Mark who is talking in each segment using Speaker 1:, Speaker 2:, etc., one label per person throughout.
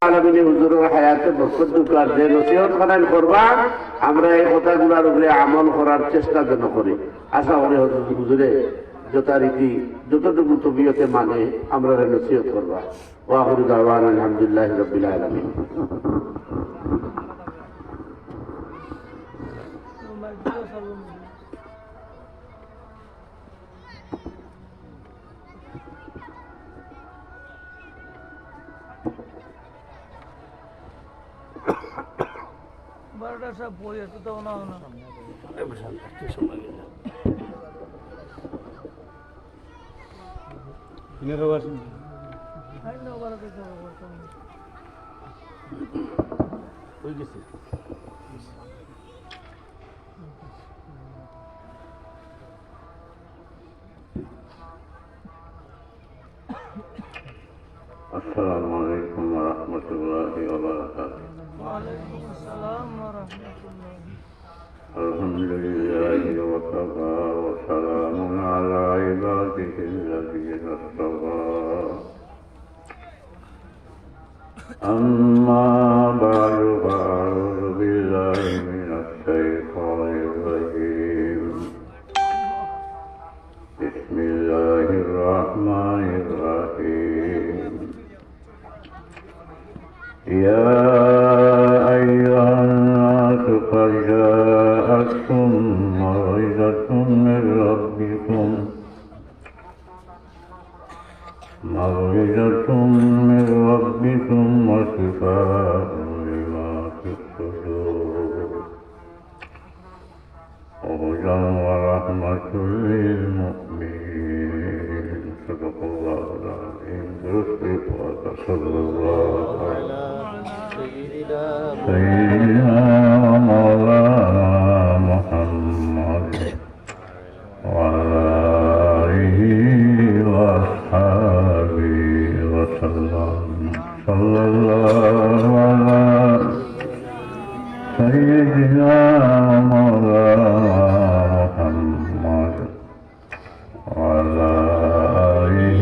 Speaker 1: আলামিনী হুজুরের হায়াতে বরকত দুকার যে নসিহত খানান করবা আমরা এই কথাগুলোর উপরে আমল করার চেষ্টা যেন করি। আশা করি হুজুরে যথারীতি যতটুকু তবিয়তে মানে আমরা নসিহত করবা। ওয়া আখিরু দাওয়ানা আলহামদুলিল্লাহি রাব্বিল আলামিন।
Speaker 2: সব বই আছে তো না না
Speaker 1: আসসালামু আলাইকুম ওয়া রাহমাতুল্লাহি ওয়া বারাকাতুহু।
Speaker 2: ওয়ালাইকুম আসসালাম ওয়া রাহমাতুল্লাহ।
Speaker 1: আলহামদুলিল্লাহি ওয়া কাফা ওয়া সালামুন আলা ইবাদিহিল্লাযীনা ইসতাফা। আম্মা বা'দু ফাআউযু বিল্লাহি মিনাশ শাইতানির রাজীম। বিসমিল্লাহির রাহমানির রাহিম। ইয়া আইয়ুহান-নাসু قد جاءتكم موعظة من ربكم وشفاء لما في الصدور وهدى ورحمة للمؤمنين. صدق الله العظيم. صلى الله على سيدنا ومولانا محمد وعلى آله وأصحابه وسلم. صلى الله على سيدنا ومولانا محمد وعلى آله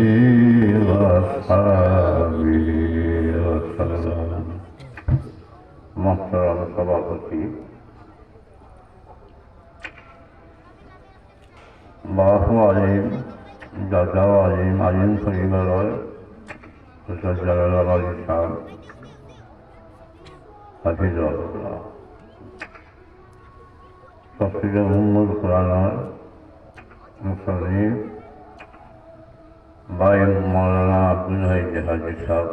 Speaker 1: وأصحابه وسلم. محترم সভাপতি, বাহু আলিম, দাদা আলিম, আলিম পরিবারের জালালাবাদী সাহেব হাফিজুল্লাহ, তফসিরে উম্মুল কুরআনের মুসন্নিফ ভাই মাওলানা আব্দুল হাই হাজি সাহেব,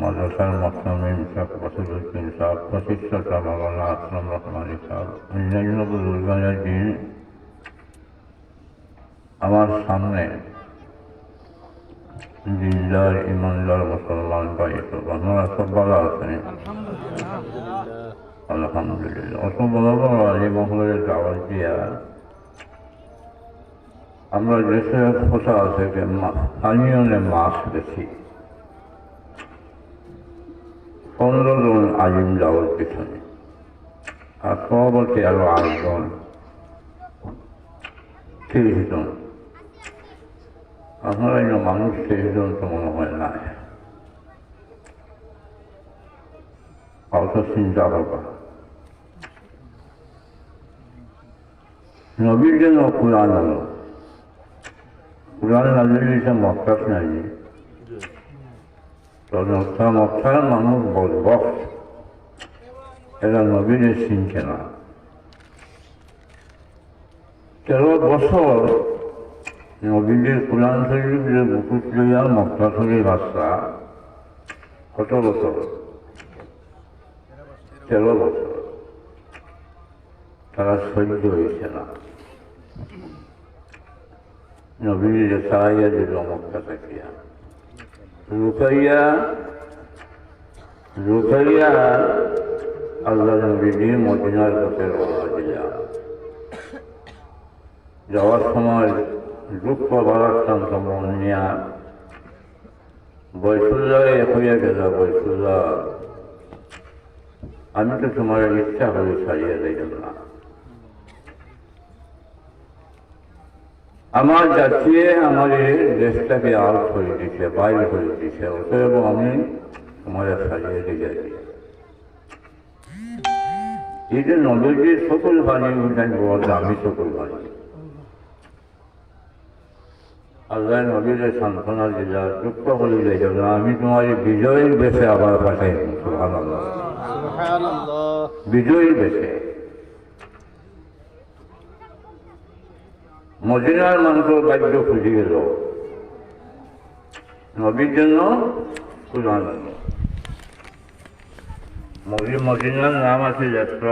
Speaker 1: মাদ্রাসার মুহতামিম শেখ ওয়াসিলউদ্দিন সাহেব, প্রতিষ্ঠাতা মাওলানা আসলাম রহমানী সাহেব, অন্যান্য বুজুর্গানের দিন আমার সামনে দিনদার ইমানদার মুসলমান ভাই আপনারা সব ভালো আছেন? আলহামদুলিল্লাহ। অত বড় বড় এই মহলের দাওয়াত দিয়া আমরা দেশে কথা আছে যে স্থানীয় মাছ দেখি 15 জন আলিম যাওয়ার পিছনে, আর সভাপতি আরো 8 জন, 30 জন। আপনারা মানুষ 30 জন তো মনে হয় না, অত চিন্তা করবা। নবীর জন্য কোরআন আলো, কোরআন নাজিল মক্কাত নাই, মক্কার মানুষ বদবক, এরা নবীরে চিনছে না। 13 বছর নবীদের কোরআন শরীফের বুকুট লইয়া মক্কা শরীফ আসা, কত বছর? 13 বছর। তারা সহ্য হয়েছে না, নবীর সাহায্য দিল মক্কা থাকিয়া। রুকাইয়া আল্লাহ নবীর মদিনার পথে রওনা দিলা। যাওয়ার সময় দুঃখ ভারাক্রান্ত মন নিয়া বৈশুল্লায় হইয়া গেল, বৈশুল্লাহ আমি তো তোমার ইচ্ছা করে ছাড়িয়ে দিলাম না।
Speaker 3: আমার জাতিয়ে আমাদের দেশটাকে আউট করে দিচ্ছে, বাইরে করে দিচ্ছে, অতএব আমি তোমাদের সাজিয়ে দিয়ে যাচ্ছি। এই যে নবীজির সকল বাণী উঠেন বলতে আমি সকল বাণী আল্লাহ নবীদের সান্ত্বনা দিলা, দুঃখ করে যাই না, আমি তোমার এই বিজয়ের বেশে আবার পাঠাই। সুবহানাল্লাহ, বিজয়ীর বেশে। মদিনার মানুষের বাক্য খুঁজে গেল, নবীর জন্য কুরআন। মদিনার নাম আছে যাত্র,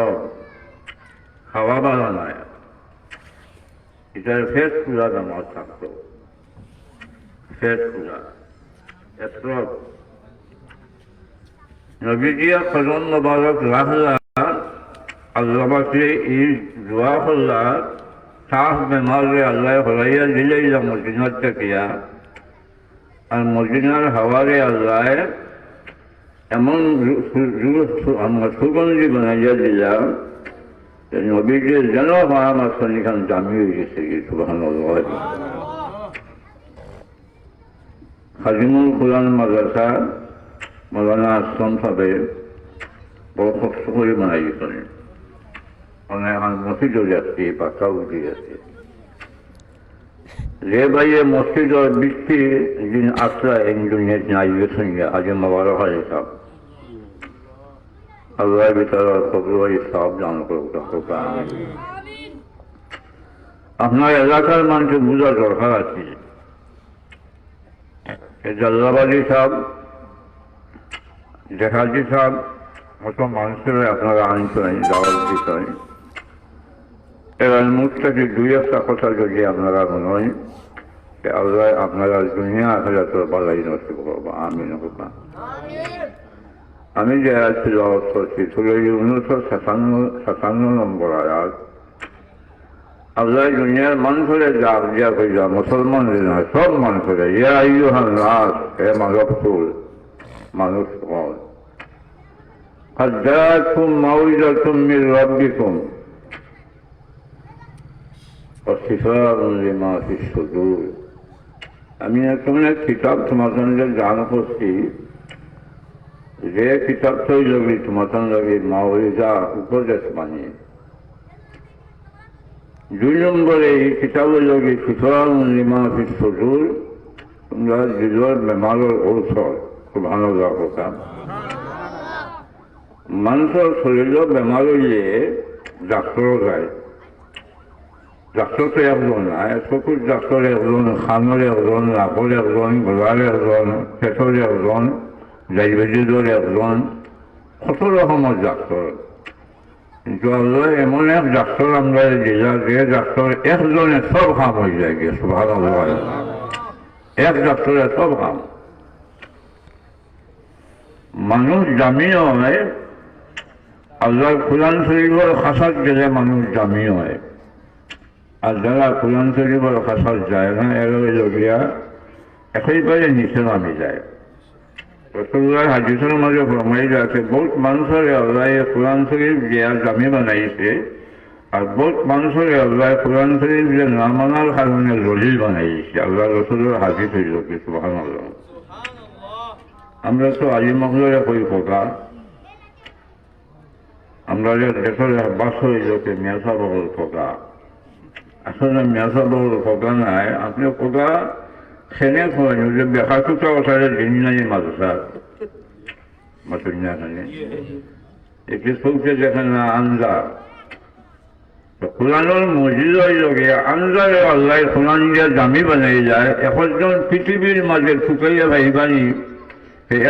Speaker 3: খাওয়া ভালো নয়, এটার ফেস খোলা নামাজ থাকতো, ফেস খোলা যাত্র। নবীজিয়া খজন মোবারক রাখলা, আল্লাহকে এই দোয়া করলা, সাফ বেমারে আল্লাহ হরাইয়া দিলেই মদিনার থাকিয়া, আর মদিনার হাওয়ারে আল্লাহ এমন সুগন্ধি বানাইয়া দিলাম নবীজির যেন আমার সন্নিখান দামি হয়ে গেছে। সুবহানাল্লাহ। খাদিমুল কুরআন মাদ্রাসা মৌলানা আসলাম সাহেব বড় কষ্ট করে বানাই গেছেন, অনেক মসজিদও যাচ্ছে, পাকা উঠে যাচ্ছে। যে ভাইয়ে মসজিদর বৃষ্টি দিন আসলা একজন নাই গেছেন, আজ মোবারক হয় সব আল্লাহ ভিতর কবুল সব জান করুক। আপনার এলাকার মানুষের বোঝা দরকার আছে, জাল্লাবাদী সাহেব, দেখাজি সাহেব মতো মানুষের আপনারা আনছেন, দাওয়াত দিচ্ছেন। এবার মুখ থেকে দুই একটা কথা যদি আপনারা মনে হয়, আল্লাহ আপনারা দুনিয়া আখিরাত বালাই নসিব করবো। আমিন। আমি যে আয়াত তেলাওয়াত করছি সূরা ইউনূস 57 নম্বর আয়াত। আল্লাহ দুনিয়ার মানুষের ডাক দিয়া কইলা, মুসলমানদের নয়, সব মানুষের, ইয়া আইয়ুহান নাস, হে মানবকুল, মানুষ হন, قد جاءتكم موعظة من ربكم وشفاء لما في الصدور। আমি এখন এক কিতাব তোমাদের জান করছি, যে কিতাব তৈরি লাগবে তোমাদের লাগে মাওইজা, উপদেশ বানিয়ে। 2 নম্বরে এই কিতাবের লগে শিফাউ লিমা ফি সুদূর, তোমরা হৃদয়ের বেমারের ঔষধ। সুবহানাল্লাহ। মানুষের শরীরের বেমার হইলে ডাক্তারও যায়, ডাক্তার তো একজন নাই, চকুর ডাক্তার একজন, খানোর একজন, নাকর একজন, গলার একজন, পেটর একজন, ডায়াবেটিসের একজন, কত রকমের ডাক্তার। কিন্তু আল্লাহ এমন এক ডাক্তার আমরা দিলা, যে ডাক্তার একজনে সব কাম হয়ে যায়। সুবহানাল্লাহ। এক ডাক্তারে সব কাম। মানুষ দামি হয়, আল্লাহ কুরআন শরীফের খাসাত গেলে মানুষ দামি হয়, আর যারা কুরআন শরীফের খাসাত যায় না, এর লগিয়া একেবারে নিচে নামি যায়। রাসূলুল্লাহ হাদিসের মাঝে ফরমাইয়া আছে, বহুত মানুষের আল্লাহ কুরআন শরীফ দিয়া দামি বানাইছে, আর বহুত মানুষের আল্লাহ কুরআন শরীফ যে না মানার কারণে জলিল বানাইছে। আল্লাহ রাসূলের হাদিস হইল কি। সুবহানাল্লাহ। আমরা তো আলী মহলরে কই খোকা, আমরা যে দেশের বাস হইল মেসা বহল খোকা। আসলে মেসা বহল খোকা নাই, আপনি খোকা সেনে খোঁজ যে বেকারটুকটা ওঠারে দিন নাই মাদ্রাসা মাতুন্যাখানে এটি চলছে দেখেন না আঞ্জা। কোরআনের মসজিদ হইল গিয়া আঞ্জারে আল্লাহ কোরআন দিয়ে দামি বানাই যায়। একজন পৃথিবীর মাঝে ঠুকাইয়া ভাইবানি,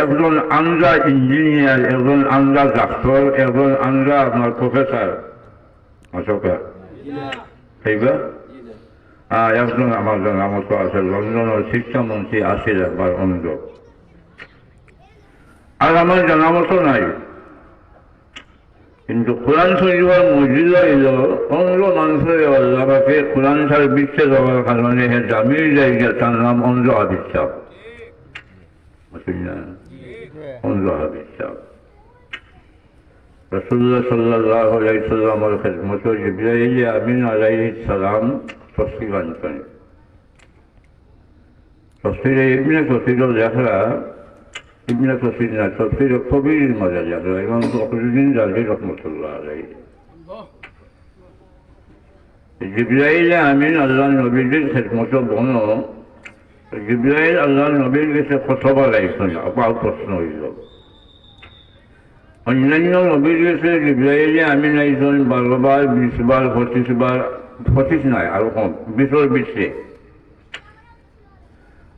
Speaker 3: একজন আঞ্জা ইঞ্জিনিয়ার, একজন আঞ্জা ডাক্তার, একজন আঞ্জা আপনার প্রফেসর অশোকা সেইবা। একজন আমার জানামত আছে, লন্ডনের শিক্ষামন্ত্রী আসিল একবার অন্ধ, আর আমার জানামতো নাই। কিন্তু কোরআন শরীফের মসজিদ এল অন্ধ মানুষের আল্লাহকে কোরআন ছাড় বিচ্ছে দেওয়ার কারণে হে দামি জায়গা, তার নাম অন্ধ হাদিস সাহেব। অন্ধ হাদিস সাহেব রাসূলুল্লাহ সাল্লাল্লাহু আলাইহি ওয়াসাল্লামের খিদমতে জিবরাইল আমিন আলাইহিস সালাম তশরিফ আনতেন। তফসিরে ইবনে কসিরও লেখা ইবনে কসির না তফসিরে কবির মজা লেখা এবং ফখরুদ্দিন রাজি রহমতুল্লাহ আলাইহি জিবরাইল আমিন আল্লাহ নবীর খেদমত বনো জিবরাইল আল্লাহ নবীর কাছে কতবার আইসন আবার প্রশ্ন হইল অন্যান্য নবীর কাছে জিবরাইল আমিন আইসন 12 বার 20 বার 25 বার 25 নয় আরো কম 20 বেশি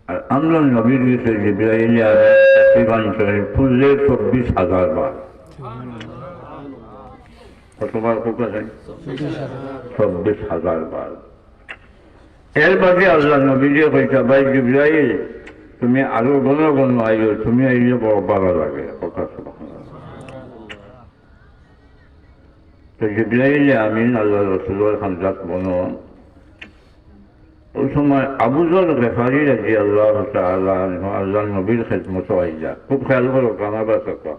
Speaker 3: আর আমরা নবীর কাছে জিবরাইল আমিন ফুললে 24,000 বার কতবার কোথা যায় 24,000 বার এর বাদে আল্লাহ নবীকে কইতা ভাই জিবরাইল তুমি আরো ঘন ঘন আইও তুমি আইলে বড় ভালো লাগে কথা তো জিবরাইল আমিন আল্লাহ রসুলের খানজাত বনো ওই সময় আবু যর গফারি রাদিয়াল্লাহু তাআলা আনহু আল্লাহ নবীর খেদমত আইলা খুব খেয়াল করো কানাবা কথা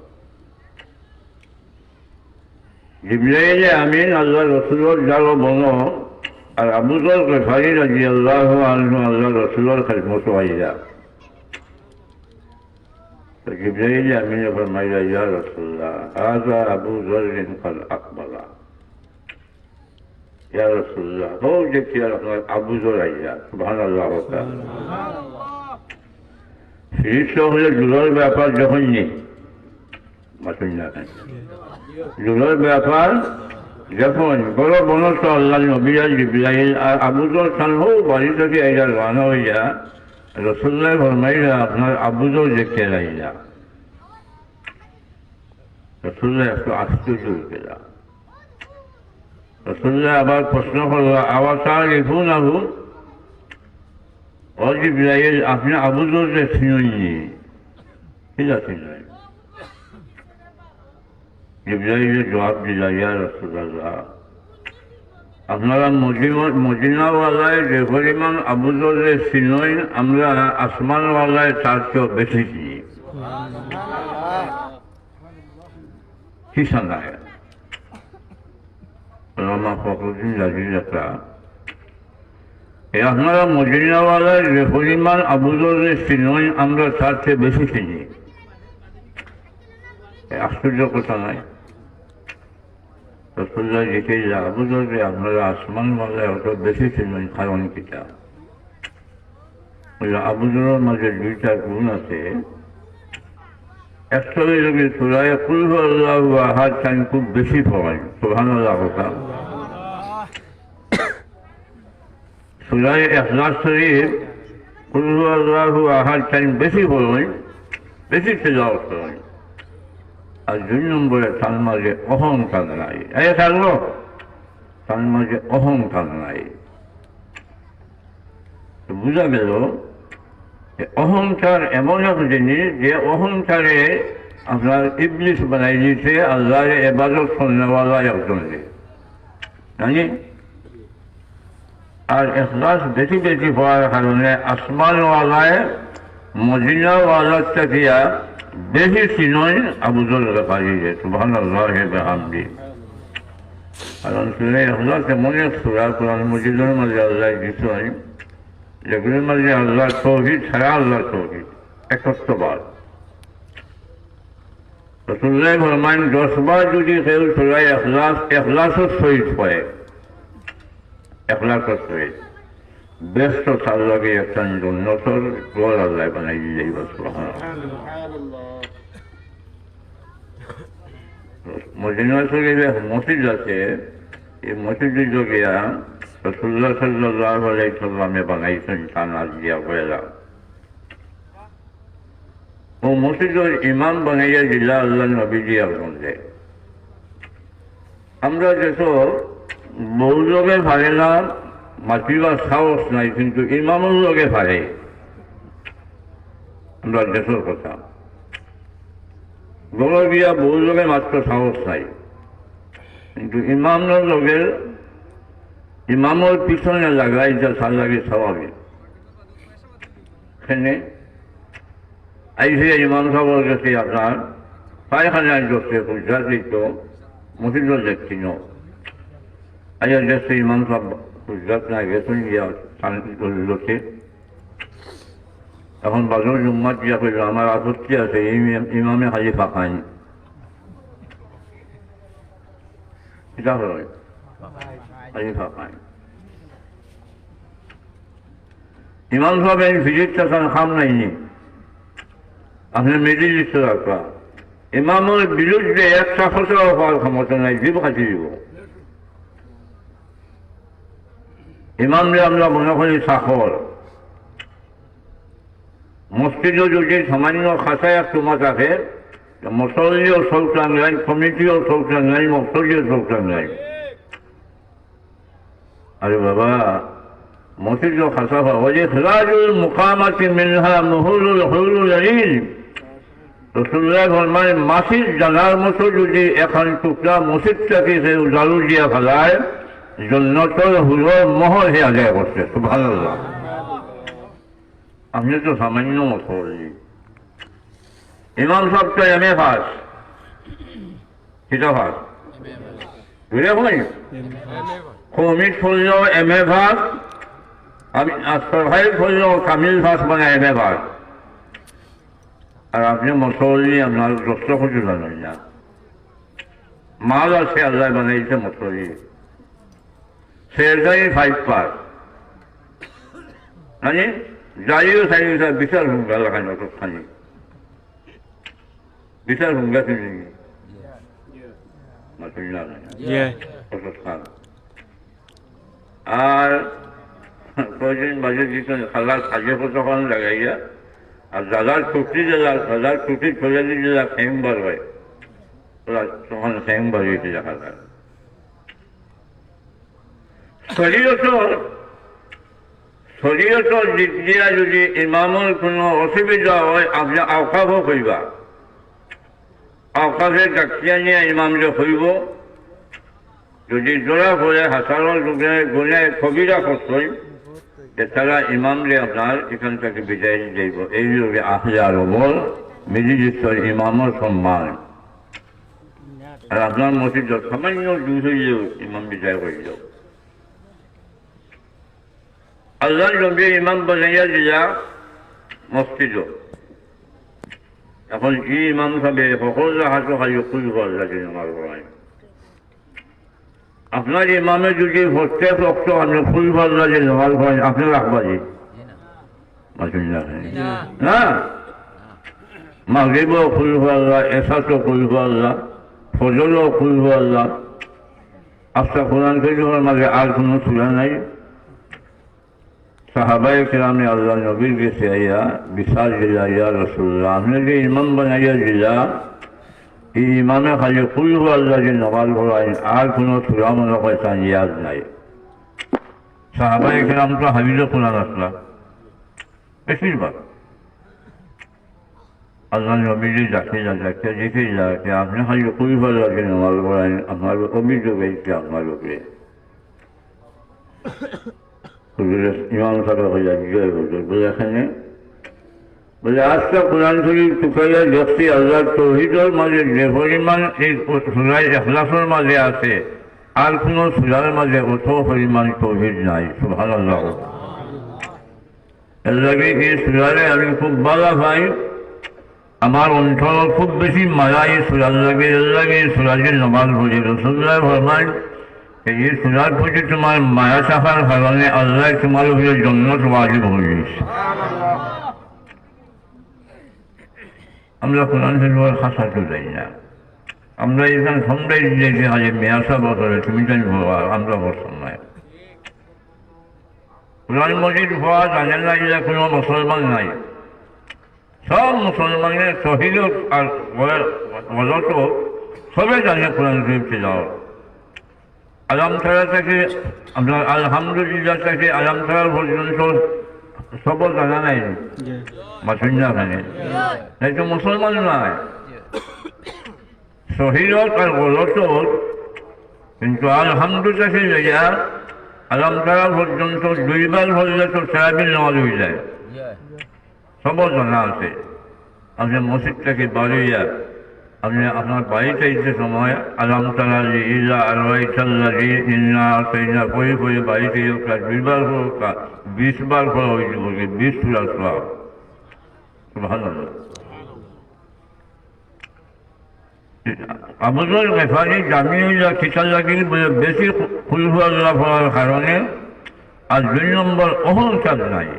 Speaker 3: জিবরাইল আমিন আল্লাহ রসুলের জালো বনো আর আবু যর গফারি রাদিয়াল্লাহু আনহু আল্লাহ রসুলের খেদমত আইলা তো জিবরাইল আমিন ফরমাইলা ইয়া রাসূলুল্লাহ হাযা আবু যর قد اقبل ইয়া রাসূলুল্লাহ ও দেখি আপনার আবু যর আইলা সুবহানাল্লাহ শীর্ষ হলে জুলার ব্যাপার যখন নেই মাসুন না জুলার ব্যাপার যখন বড় বনস আল্লাহ নবীরা জিবরাইল আর আবু যর সানহু বাড়ি থেকে আইলা রানা হইয়া রাসূলুল্লাহ ফরমাইলা আপনার আবু যর দেখতে আইলা রাসূলুল্লাহ একটু আশ্চর্য হইলা রাসূলুল্লাহ আবার প্রশ্ন করল আওয়াতারিফুনাহু ও জিবরাইল আপনি আবু যরকে চিনেননি ঠিক আছে জিবরাইল জবাব দিলা ইয়া রাসূলুল্লাহ আপনারা মদিনাওয়ালায় যে পরিমাণ আবু যরকে চিনেন আমরা আসমানওয়ালায় তার চেয়েও বেশি চিনি কি শোনায় আল্লামা ফখরুদ্দিন রাজি লেখা আপনারা মদিনাওয়ালায় যে পরিমাণ আবু যরকে চিনেন আমরা তার চেয়ে বেশি চিনি আশ্চর্য কথা নয় রাসূলুল্লাহ জিজ্ঞেস আবু যরকে আপনারা আসমানওয়ালায় অত বেশি চিনেন কারণ কিটা আবু যরের মাঝে দুইটা গুণ আছে একটা যদি সূরায়ে কুল হুয়াল্লাহু আহাদ টাইম খুব বেশি পড়েন সুবহানাল্লাহ কথা সূরায়ে ইখলাস শরীফ কুল হুয়াল্লাহু আহাদ টাইম বেশি পড়েন বেশি তেলাওয়াত করেন আর 2 নম্বরে তার মাঝে অহংকার নাই থাকলো তার মাঝে অহংকার নাই বুঝা গেল অহংকার এমন এক জিনিস যে অহংকারে আপনার ইবলিস বানাই দিয়েছে আল্লাহর ইবাদত করনেওয়ালা একজনকে জানি আর ইখলাস বেশি বেশি হওয়ার কারণে আসমানওয়ালায় মদিনাওয়ালার থেকে বেশি চিনই আবু যর গফারি সুবহানাল্লাহ ওয়া বিহামদিহি কারণ সূরা ইখলাস এমন এক সূরা কোরআন মাজিদের মাঝে আল্লাহ দিয়েছেন যেগুলোর মাঝে আল্লাহ তৌহিদ ছাড়া আল্লাহ তৌহিদ একত্ববাদ রাসূলুল্লাহ ফরমান 10 বার যদি কেউ সূরা ইখলাসের সহিত পড়ে ইখলাসের সহিত ব্যস্ত তার লাগে একটা উন্নতর গোল আল্লাহ বানাই দিলেই মদিনা শরীফে মসজিদ আছে এই মসজিদের গিয়া রাসূলুল্লাহ সাল্লাল্লাহু আলাইহি সাল্লামে বানাইছেন তানাজ দিয়া পয়লা ও মসজিদের ইমাম বানাইয়া দিলা আল্লাহ নবী দিয়া বলতে আমরা যেসব বহু লোকে পারে না মাতিবার সাহস নাই কিন্তু ইমামের লোকে পারে আমরা দেশের কথা বড় গিয়া বহু লোকে মাত্র সাহস নাই কিন্তু ইমামের লোকের ইমামের পিছনে লাগাই যা সার লাগে স্বাভাবিক সেখানে আইসে ইমাম সাহেবের কাছে আপনার পায়খানায় করছে পয়সা দিত মসজিদও দেখছি ন আইয়া দেখছে ইমাম সাহেব হুজরাত না গেছেন গিয়া লোকে এখন বাজর জুম্মাত দিয়া কইল আমার আপত্তি আছে এই ইমামে খালি ফাঁকাই এটা হল খালি ফাঁকাই ইমাম সাহেব এই ভিজিটটা খাম নাইনি আপনি মেডি লিখতে রাখবা ইমামের বিরুদ্ধে একটা ফসল হওয়ার ক্ষমতা নাই জীব খাটি দিব ইমামরে আমরা মনে করি সাফল মসজিদও যদি সামান্য খাঁচায় তোমা থাকে মসলিও চলতাম নাই কমিটিও চলতাম নাই মসলিও চলতাম নাই আরে বাবা মসজিদও খাঁচা পাওয়া যে খেলাজুল মুকামাতি মিনহা মুহুলুল হুলুল আইন রসুল্লাহ ফরমায় মাসির জানার মতো যদি এখন টুকরা মসজিদটাকে সে উজালু দিয়া ফেলায় জন্নতর হুলোর মহল হে আদায় করছে সুবহানাল্লাহ আপনি তো সামান্য মসলি ইমাম সাহেব তো এম এ পাস কিতা পাস বুঝলে ভাই কমিট করলেও এম এ পাস আমি সরকারি করলেও কামিল পাস মানে এম এ পাস আর আপনি মসলি আপনার দোস্ত খুঁজে জানেন না মাল আছে আল্লাহ বানাইছে মসলি সেরগাই 5 পাস মানে যাইও সাইন্সা বিশাল হুঙ্গা লাগানো তো খানি বিশাল হুঙ্গা কিনে আর কয়েকদিন বাজে দিচ্ছেন খালার সাজে কতক্ষণ লাগাইয়া আর দাদার ছুটি চলে দিলে ফেমবার হয় ওরা তখন ফেমবার হয়েছে দেখা যায় শরীয়তর দিক দিয়া যদি ইমামের কোনো অসুবিধা হয় আপনি আওকাফও করিবা আওকাফে ডাকিয়া নিয়ে ইমামরে হইব যদি জোড়া করে হাসানোর গুণে কবিরা করতেন যে তারা ইমামরে আপনার এখান থেকে বিদায় যাইব এই লোকে আহলে আর ওমর মিজিলিসের ইমামের সম্মান আর আপনার মসজিদ সামান্য দূর হইলেও ইমাম বিদায় হইল আল্লাহ নবী ইমাম বানাইয়া দিলা মসজিদ এখন কি ইমাম সাহেব সকলের হাতে খালি খুলব লাগে আমার ভাই আপনার ইমামে যদি প্রত্যেক রক্ত আপনি খুলব লাগে আমার ভাই আপনি রাখবাজি না মাগরিবও খুলব আল্লাহ এসাতও খুলব আল্লাহ ফজলও খুলব আল্লাহ আপনার কোরআন শরীফের মাঝে আর কোনো সুরা নাই সাহাবায়ে কেরামে আল্লাহ নবীর কাছে আইয়া বিশাল দিলা ইয়া রাসূলুল্লাহ আপনি যে ইমাম বানাইয়া দিলা এই ইমামে খালি খুলব আল্লাহ যে নমাজ পড়ায় আর কোনো সূরা মনে করেছেন ইয়াদ নাই সাহাবায়ে কেরাম তো হাবিজে কোরআন আসলা বেশিরভাগ আল্লাহ নবীর যাকে দেখে যাকে আপনি খালি খুলব আল্লাহ যে নমাজ পড়ায় আপনার অভিযোগ হয়েছে আপনার উপরে ইমাম সাহেব হইয়া বিজয় হইল বলে এখানে বলে আজকে কোরআন শরীফ টুকাইয়া দেখছি আল্লাহ তৌহিদের মাঝে যে পরিমাণ এই সূরায়ে ইখলাসের মাঝে আছে আর কোনো সূরার মাঝে অত পরিমাণ তৌহিদ নাই সুবহানাল্লাহ এর লাগে এই সূরারে আমি খুব ভালো পাই আমার অন্তর খুব বেশি মায়া এই সূরার লাগে এর লাগে এই সূরাকে নামাজ পড়ি রাসূলুল্লাহ ফরমায় এই সূরার প্রতি তোমার মায়া থাকার কারণে আল্লাহ তোমার উপরে জান্নাত ওয়াজিব হয়েছে আমরা কোরআন শরীফের খাসাতে যাই না আমরা এখানে সন্ধ্যায় দিয়েছি আজ মেয়াসা বছরে তুমি জানি ভোয়া আমরা বছর নয় কোরআন মজিদ হওয়া জানেন না যে কোনো মুসলমান নাই সব মুসলমানের শহীদ আর বলত সবে জানে কোরআন শরীফ যাও আলামতারা থেকে আপনার আলহামদুলিল্লাহ থেকে আলামতারা পর্যন্ত সব জানা নাই বা শুনলাখানে এই তো মুসলমান নয় শহীদত আর গলত কিন্তু আলহামদুলিল্লাহ থেকে লইয়া আলামতারা পর্যন্ত দুইবার হলে তো সারাদিন নামাজ হয়ে যায় সব জানা আছে আপনি মসজিদ থেকে বাড়িয়া আপনি আপনার বাড়িতে এসে সময় আলামতালা ইল্লা আলাইতাল্লাহি ইন্না আতাইনা কই বাড়িতে দুইবার হোক 20 বার করা হয়েছে 20 সূরা সুবহানাল্লাহ। আবুল গেফারি জামিউল্লাহ কিতাব লাগি বেশি খুলহু আল্লাহ পড়ার কারণে আর 2 নম্বর অহংকার নাই।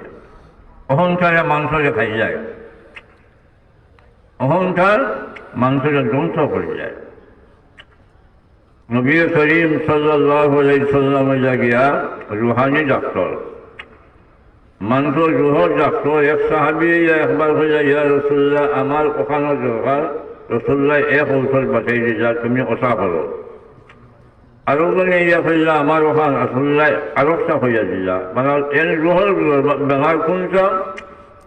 Speaker 3: অহংকারে মানুষকে খাই যায়, অহংকার মানুষকে ধ্বংস করে যায়। নবী করিম সাল্লাল্লাহু আলাইহি সাল্লামে লাগিয়া রুহানি ডাক্তার মানুষ রুহর ডাক্তার এক সাহাবী একবার হইয়া ইয়া রাসূলুল্লাহ আমার ওখানে দরকার। রাসূলুল্লাহ এক ঔষধ বাতাই দিলা তুমি কথা বলো। আরো বলে ইয়া হইলা আমার ওখান রাসূলুল্লাহ আরোকটা হইয়া দিলা মানে এর রুহর বেমার কোনটা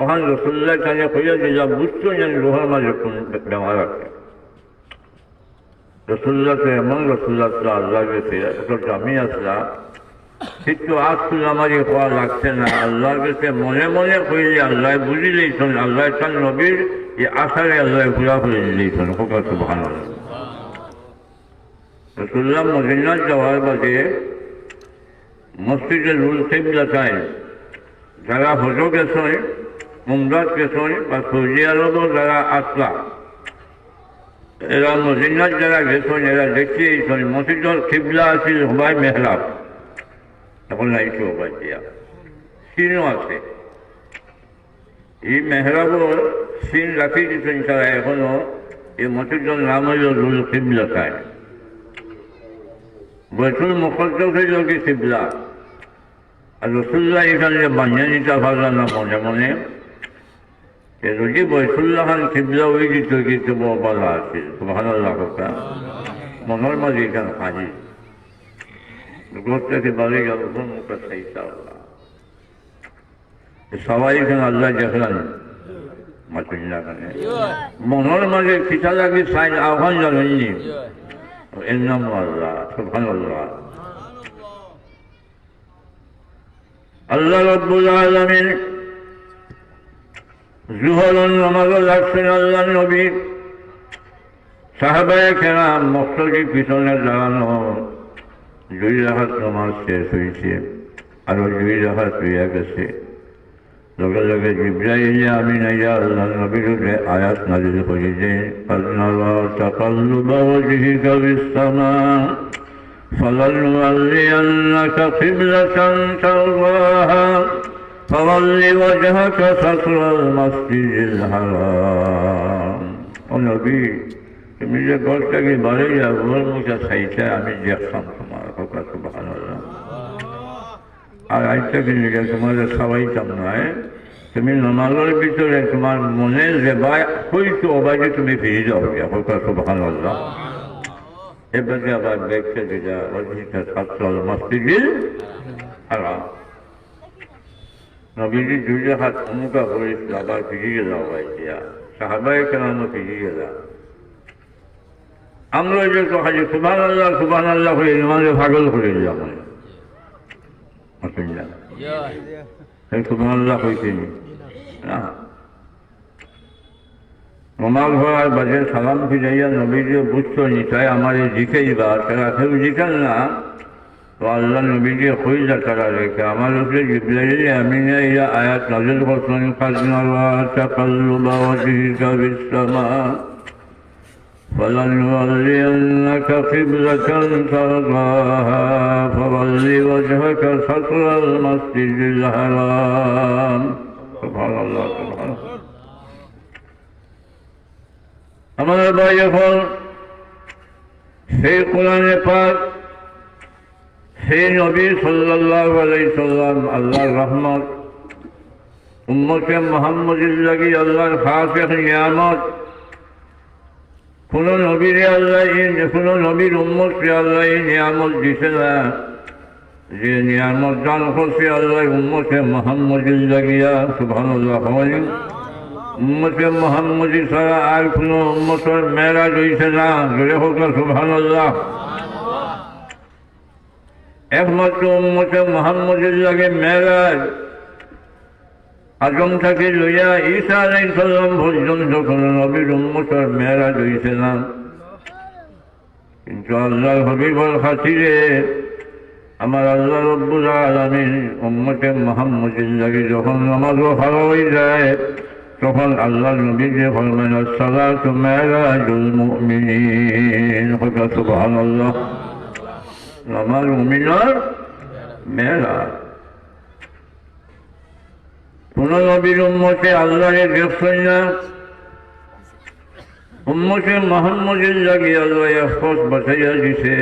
Speaker 3: ওখান রাসূলুল্লাহ কানে হইয়া দিলা বুঝছো যেন রুহর মাঝে কোন বেমার আছে। রসুল্লাহ তো এমন রসুল্লাহ আল্লাহ গেছে একটা জামি আসলা কিন্তু আজ তো আমারই হওয়া লাগছে না। আল্লাহর কাছে মনে মনে কইলে আল্লাহ বুঝি লইছেন, আল্লাহ তার নবীর এই আশারে আল্লাহ পুরা করে দিয়েছেন। হোকা সুবহানাল্লাহ। রসুল্লাহ মদিনায় যাওয়ার বাদে মসজিদে রুল কিবলাতাইন যারা হজ গেছেন, উমরাত গেছেন বা সৌদি আরবও যারা আসলা এরা মদিনার যারা গেছেন এরা দেখিয়েছেন মসজিদের কিবলা আছিল হুবাই মেহরাব, এখন নাই তো হুবাই দিয়া সিনও আছে। এই মেহরাবর সিন রাখি দিচ্ছেন তারা এখনো। এই মসজিদের নাম হইল রুল কিবলাতাইন। বাইতুল মুকদ্দাস হইল কি কিবলা, আর রাসূলুল্লাহ এখানে বানিয়ে নিতে পারলেন না মনে মনে। যদি বাইতুল্লাহ খান কিবলা হয়ে দিত কিন্তু ভালো আছে। সুবহানাল্লাহ। মনের মাঝে এখানে হাজি গোষ্ঠীকে বাড়ি গেল মুখে চাইতা সবাই এখানে আল্লাহ দেখলেন মাতুল্লাহ খানে মনের মাঝে খিচা লাগে সাইন আহ্বান জানেননি এর নাম আল্লাহ। সুবহানাল্লাহ। আল্লাহ রাব্বুল আলামিন জুহরের নামাজও লাগছেন আল্লাহ নবী সাহাবায়ে কেরাম মসজিদের পিছনে দাঁড়ানো। 2 রাকাত নামাজ শেষ হয়েছে, আরো 2 রাকাত হইয়া গেছে। লগে লগে জিবরাইল আমিন আইয়া আল্লাহ নবীর উপরে আয়াত নাযিল করে দেন قد نرى تقلب وجهك في السماء فلنولينك قبلة ترضاها فول وجهك شطر المسجد الحرام। ও নবী তুমি যে ঘরটাকে বাড়াইয়া ওর মুখে চাইতে আমি দেখতাম তোমার কথা। সুবহানাল্লাহ। আর আইটা কিন্তু তোমাদের খাওয়াইতাম নয়, তুমি নামাজের ভিতরে তোমার মনে যে হইতো অবাজে তুমি ফিরে যাও কথা। সুবহানাল্লাহ। এবারে আবার দেখতে যেটা ওইটা ছাত্র মসজিদ হারাম। নবীজি 2 রাকাত অনুকা করে আবার ফিরিয়ে যাওয়া হয়েছে। সাহাবায়ে কেরামও ফিরিয়ে গেল। আমরা যে খালি সুবহানাল্লাহ সুবহানাল্লাহ হয়ে নামাজে পাগল করে দিলাম। সুবহানাল্লাহ হয়েছে না নমাজ হওয়ার বাজে সালাম ফিরাইয়া নবীজি বুঝতো নি তাই আমার জিখাইবা তারা কেউ জিখান না। তো আল্লাহ নবীজি হইলা তারা রেখে আমার উপরে জিবরাইল আমিন আইয়া আয়াত নাযিল করছেন قد نرى تقلب وجهك في السماء فلنولينك قبلة ترضاها فول وجهك شطر المسجد الحرام। সুবহানাল্লাহ। সুবহানাল্লাহ। আমাদের ভাই এখন সেই কোরআনে পাক সেই নবী সাল্লাল্লাহু আলাইহি সাল্লাম আল্লাহর রহমত উম্মতে মুহাম্মাদের লাগি আল্লাহর খাস এক নিয়ামত। কোন নবীর আল্লাহ কোন নবীর উম্মতকে আল্লাহ এই নিয়ামত দিছে না যে নিয়ামত দান করছে আল্লাহ উম্মতে মুহাম্মাদের লাগিয়া। সুবহানাল্লাহ। উম্মতে মুহাম্মাদি ছাড়া আর কোন উম্মতের মেরাজ হইছে না। জোরে হোক না সুবহানাল্লাহ। একমাত্র উম্মতে মুহাম্মাদের লাগে মেরাজ। আদম থেকে লইয়া ঈসা আলাইহিস সালাম পর্যন্ত কোন নবীর উম্মতের মেরাজ হইছে না। কিন্তু আল্লাহর হাবিবের খাতিরে আমার আল্লাহ রাব্বুল আলামিন উম্মতে মুহাম্মাদের লাগে যখন নামাজও ভালো হয়ে যায় তখন আল্লাহ নবী যে ফরমান আসসালাতু মেরাজুল মুমিনিন, সুবহানাল্লাহ, নামাজ মুমিনের মেরাজ। কোন নবীর উম্মতে আল্লাহরে দেখছেন না, উম্মতে মুহাম্মদের লাগি আল্লাহ আফস বাঁচাইয়া দিছে।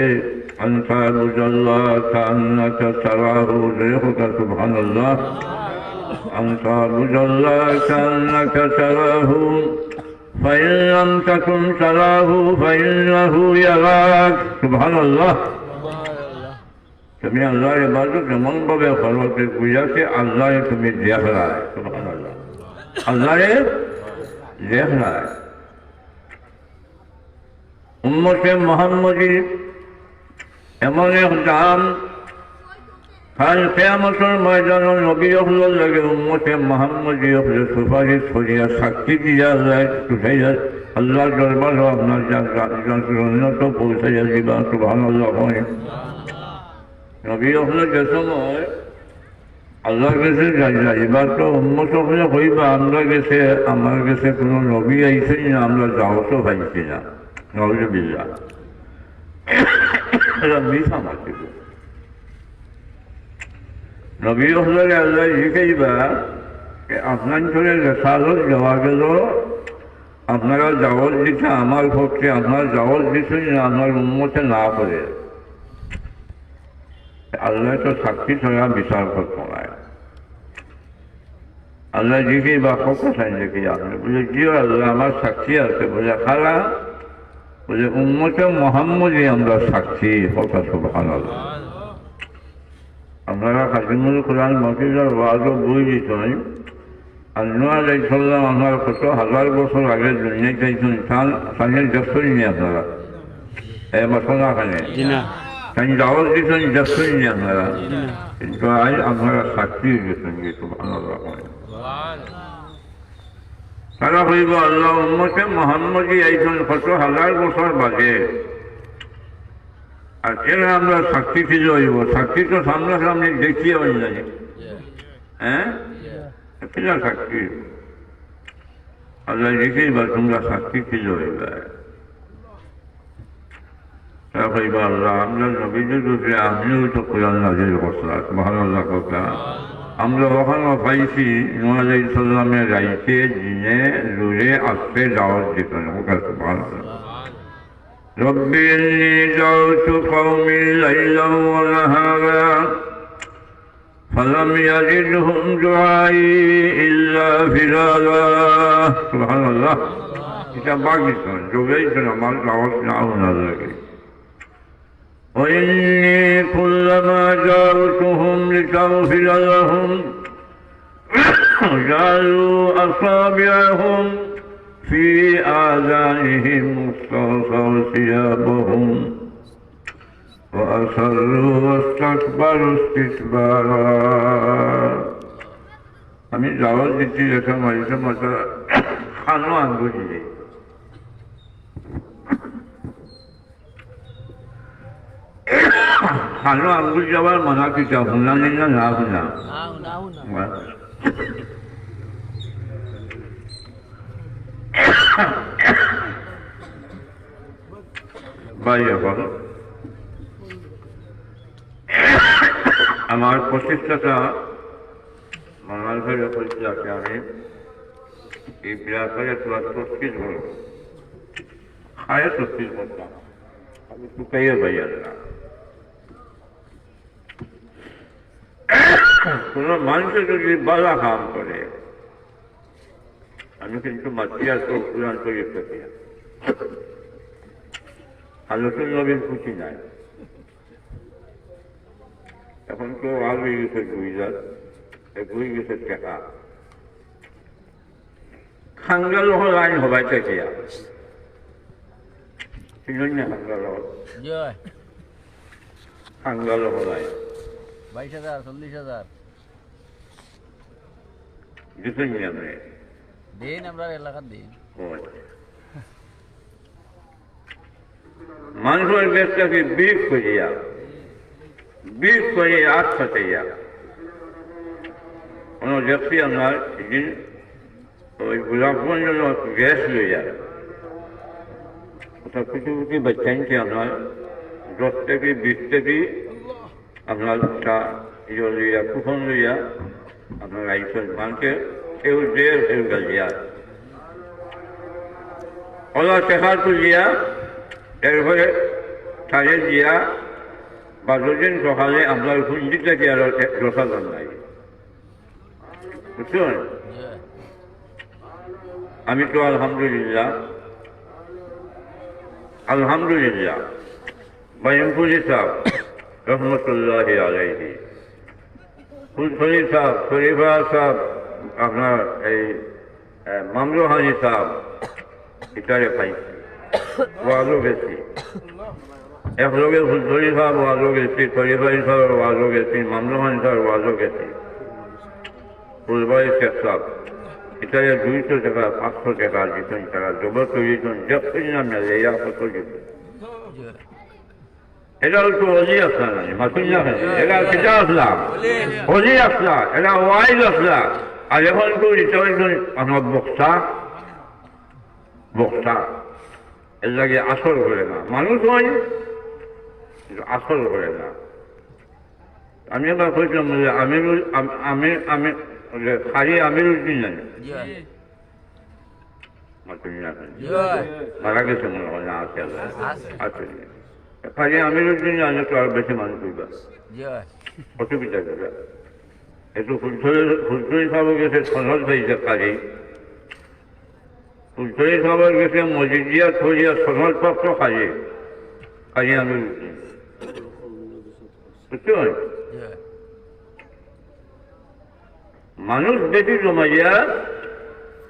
Speaker 3: আনতা বুজাল্লাহ কান্নাকা তারাহু, সুবহানাল্লাহ, আনতা বুজাল্লাহ কান্নাকা তারাহু ফাইন লাম তাকুন তারাহু ফাইন্নাহু ইয়ারাক, সুবহানাল্লাহ। তুমি আল্লাহর ইবাদত এমন ভাবে করো যে বুঝাতে আল্লাহরে তুমি দেখলায়, সুবহানাল্লাহ, আল্লাহরে দেখলায়। উম্মতে মুহাম্মদী এমন এক দাম, কাল কিয়ামতের ময়দানে নবী হল লাগে উম্মতে মুহাম্মদী হলে সুপারিশ করিয়া সাক্ষী দিয়া যায়, তুঠাইয়া আল্লাহর দরবারে আপনার জান্নাত পৌঁছাইয়া দিবা, সুবহানাল্লাহ। নবী হলে যে সময় আল্লাহর কাছে যাইবা তো উম্মত হলে কইবা আমরা গেছে, আমার কাছে কোনো নবী আইছেন না, আমরা যাওয়াতো পাইছি না, নাউযুবিল্লাহ, এটা মিথ্যা মাতিব। নবী হলে আল্লাহ শিখাইবা আপনার ধরে রেসালত দেওয়া গেল, আপনারা জাওয়াজ দিচ্ছে আমার পক্ষে, আপনার জাওয়াজ দিচ্ছেন না আমার উম্মতে না করে। আল্লাহ তো সাক্ষী ছাড়া বিচার করতে নাই। আল্লাহ জিকে বা কোথায় দেখি আপনি বলে জি আল্লাহ আমার সাক্ষী আছে, বলে খারা, বলে উম্মতে মুহাম্মদী আমরা সাক্ষী, কথা সুবহানাল্লাহ। আপনারা খাদিমুল কোরআন মফিজার ওয়াজও বই দিতেন, আল্লাহ আলাইহিস সালাম আমার কত হাজার বছর আগে দুনিয়ায় চাইছেন, সানের দেখছেন নি আপনারা? মশলা খানে তাই দাওয়াত দিতেন, দেখছেন নি আপনারা? কিন্তু আজ আপনারা সাক্ষী দিতেন, সুবহানাল্লাহ। তারা হইব আল্লাহ উম্মতে মুহাম্মদী আইছেন কত হাজার বছর বাদে, আর এরা আমরা সাক্ষী ফিরে হইব। সাক্ষী তো সামনাসামনি দেখিয়ে হয়ে যায়, হ্যাঁ, কিনা সাক্ষী আল্লাহ দেখেই বা তোমরা সাক্ষী ফিরে হইবে। তারা হইব আল্লাহ আমরা নবীদের রূপে আপনিও তো কোরআন নাযিল করছেন, সুবহানাল্লাহ। কথা আমরা ওখানে পাইছি নূহ আলাইহিস সালামের রাইতে দিনে জোরে আসতে দাওয়াত দিতেন, সুবহানাল্লাহ। رب إني دعوت قومي ليلا ونهارا فلم يزدهم دعائي إلا فرارا، سبحان الله। এটা পাকিস্তান যোগেইছেন আমার দাওয়াত না লাগে। وإني كلما دعوتهم لتغفر لهم جعلوا أصابعهم في آذانهم واستغشوا ثيابهم وأصروا واستكبروا استكبارا। আমি দাওয়াত দিচ্ছি যেটা মাঝে মাঝে খানো আঙ্গুলি খানো আঙ্গুল যাওয়ার মানা কিটা শুনানি না না শুনা ভাই। এখন আমার প্রচেষ্টাটা বাঙাল ভাইয়ের পরিচয়কে আমি এই ব্যাপারে তোরা তসকিল করব, খায় তসকিল করতাম, আমি টুকাইয়া ভাইয়ার না। কোন মানুষের যদি বালা কাম করে আমি কিন্তু মাতিয়া তো কোরআন শরীফ থেকে আলোচনা নবীর খুশি নাই। এখন তো আর হয়ে গেছে 2000 গেছে টাকা খাঙ্গাল লাইন হবাই থেকে খাঙ্গাল লাইন
Speaker 4: 22,000 40,000
Speaker 3: দিতেন আপনি
Speaker 4: দিন, আমরা এলাকার দিন।
Speaker 3: মানুষের দেশটাকে বিষ করিয়া আজ ফাটাইয়া কোনো দেখছি আপনার ওই গোলাপগঞ্জ গ্যাস লইয়া ওটা কিছু কিছু বাচ্চাইনকে আপনার 10 থেকে 20 থেকে আপনার ইয়ে লইয়া কুপন লইয়া আপনার আইসন মানকে কেউ দেড় কেউ গালিয়া ওলা টেকার তুলিয়া এরপরে ছাড়ে দিয়া 12 দিন সকালে আপনার হুন্ডি থেকে আর রসা নাই বুঝছেন আমি তো আলহামদুলিল্লাহ বাইমপুরি সাহেব রহমতুল্লাহ আলাইহি ফুলফলি সাহেব শরীফা সাহেব আপনার এই মামরুহানি সাহেব এটারে পাইছি ওয়াজও গেছি একলগে ফুলফলি সাহেব ওয়াজও গেছি শরীফাই সাহেব ওয়াজও গেছি মামরুহানি সাহেব ওয়াজও গেছি ফুলবাই শেখ সাহেব এটারে 200 টাকা 500 টাকা দিতেন তারা জবর তৈরিতেন যখন না মেলে ইয়া কত দিতেন এটা তো অজি আসলা না মাসুল না এটা কিতা আসলা অজি আসলা এটা ওয়াইজ আসলা আর এখন তো রিটার্ন আমার বক্তা এর লাগে আসর করে না মানুষ হয় আসর করে না আমি এবার কইলাম আমি খালি আমিরুদ্দিন জানি মারা গেছে মনে হয় না আছে আছে খালি আমিরুদ্দিন জানলে তো আর বেশি মানুষ হইবা অসুবিধা যাবে একটু ফুলছড়ি সাহেব গেছে সনদ হয়েছে কাজী ফুলছড়ি সাহেব গেছে মজিদিয়া থরিয়া সনদপ্রাপ্ত কাজী আমিরুদ্দিন বুঝতে মানুষ বেশি জমাইয়া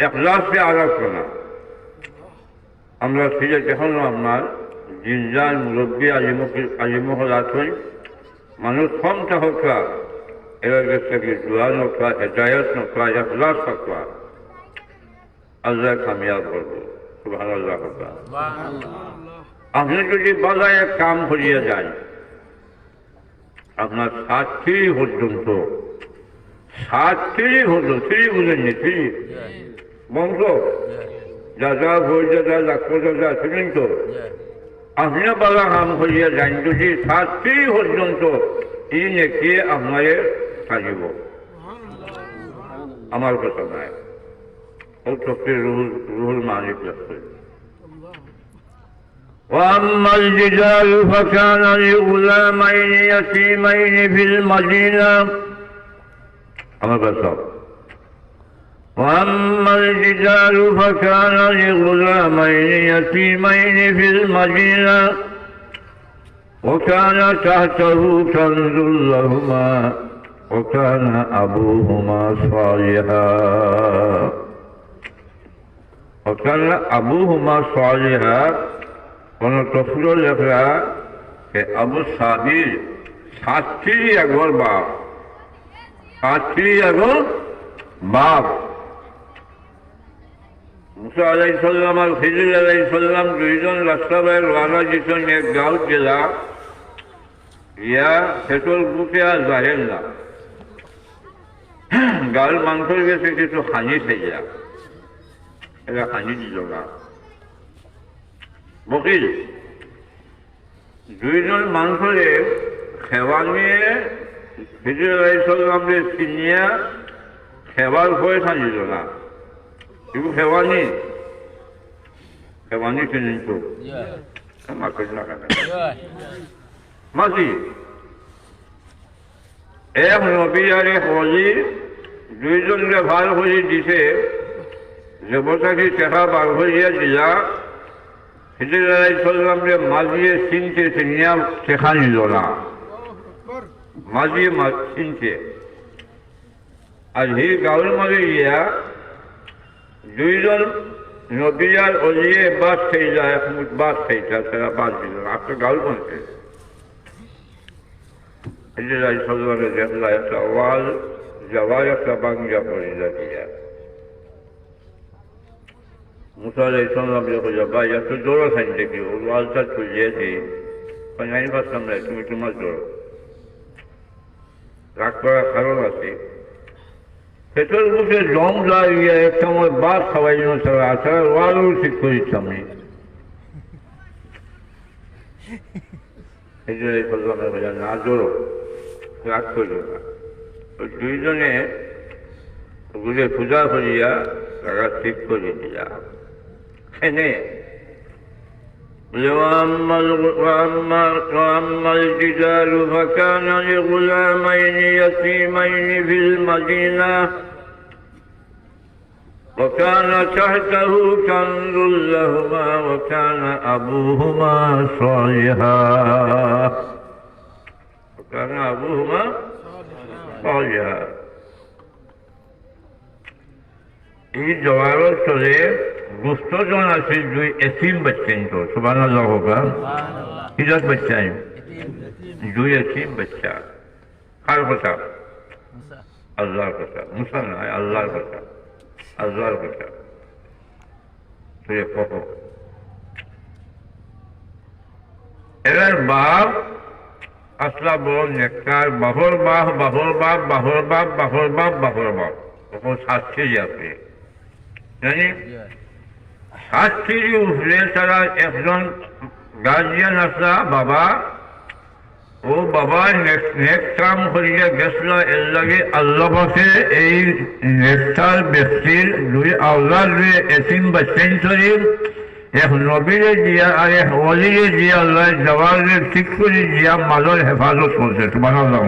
Speaker 3: এখলাসে আলোচনা আমরা সিলেট এখনো আপনার জিনজান মুরব্বী আলিমহল আছেন মানুষ কম থাকা এর কাছে দোয়া নকরা হেদায়ত নকরা এখলাস নকরা আল্লাহ কামিয়াব করবো সুবহানাল্লাহ আপনি যদি বাজারে কাম করিয়া যান আপনার 60 পর্যন্ত 60 হলো 3 বুঝেননি 3 বংশ দাদা বই দাদা ডাক্তার দাদা শুনেন তো আপনি বালা কাম করিয়া যান যদি 60 পর্যন্ত এই নাকি আপনার থাকিব আমার কথা নয় ও তো রুহুল মালিক লাগবে وأما الجدال فكان لغلامين يتيمين في المدينة أما بصر وأما الجدال فكان لغلامين يتيمين في المدينة وكان تحته كنز لهما وكان أبوهما صالحا কোনো তফসিল লেখা আবু সাবির 60 একবার বাপ মুসা আলাইহিস সালাম আর খিজির আলাইহিস সালাম দুইজন রাস্তা বাইর রওনা দিতেন এক গাঁও জেলা ইয়া পেট্রোল বুকে আর জাহের না গাল মাংসের গেছে কিছু হানি থেকে এরা হানি দিল না বকিল দুইজন মানুষের সেবা নিয়ে খিজির আলাইহিস সালামকে চিনিয়া সেবার পয়সা নিল না কিন্তু সেবানি চিনেন তো মাসি এক নবী আর এক অলি দুইজনকে ভাল করে দিছে দেবতাকে চেখা বার করিয়া দিলা খিজির আলাইহিস সালামকে মাঝিয়ে চিনতে চিনিয়া চেখা নিল না মাঝিয়ে চিনতে আর সেই গাঁৱৰ মাঝে গিয়া দুইজন নবী আর অলিয়ে বাস খাইলা এক মুঠ বাস খাইতা তারা বাস দিল আপনার গাঁৱৰ বনছে খিজির আলাইহিস সালামকে দেখলা একটা ওয়াল যাওয়ার একটা বাঙ্গা পড়িলা দিয়া মুসা আলাইহিস সালাম যখন ভাই এত জোর খাইন দেখি ও ওয়ালটা তুলিয়ে দিই আমি ভাবতাম না তুমি তোমার জোর রাগ করার কারণ আছে পেটের বুকে জম লাগিয়ে এক সময় বাস খাওয়াই জন্য তারা আসার ওয়ালও ঠিক করেছি আমি এই জন্য বললাম না জোরো রাগ করল না ওই দুইজনে ঘুরে পূজা করিয়া তারা ঠিক করে দিয়া এনে وأما الجدال فكان لغلامين يتيمين في المدينة وكان تحته كنز لهما وكان أبوهما صالحا এই জবাবের চলে গুস্তজন আছে দুই এসিম বাচ্চাই তো সুবহানাল্লাহ হোগা কিজাত বাচ্চাই দুই এসিম বাচ্চা কার কথা আল্লাহর কথা মুসা নয় আল্লাহর কথা আল্লাহর কথা তুই কখো এর বাপ আসলা বড় নেককার বাহর বাপ বাহর বাপ বাহর বাপ বাহর বাপ বাহর বাপ তখন শাস্তি যাবে জানি শাস্তি উঠলে তারা একজন গার্জিয়ান আসলা বাবা ও বাবা নেক কাম করিয়া গেছিল এর লাগে আল্লাহ পাশে এই নেকটার ব্যক্তির দুই আওলাদ এসিম বাচ্চাইন শরীফ এক নবীরে দিয়া আর এক অলিরে দিয়া আল্লাহ জওয়ালের ঠিক করে দিয়া মালের হেফাজত করছে সুবহানাল্লাহ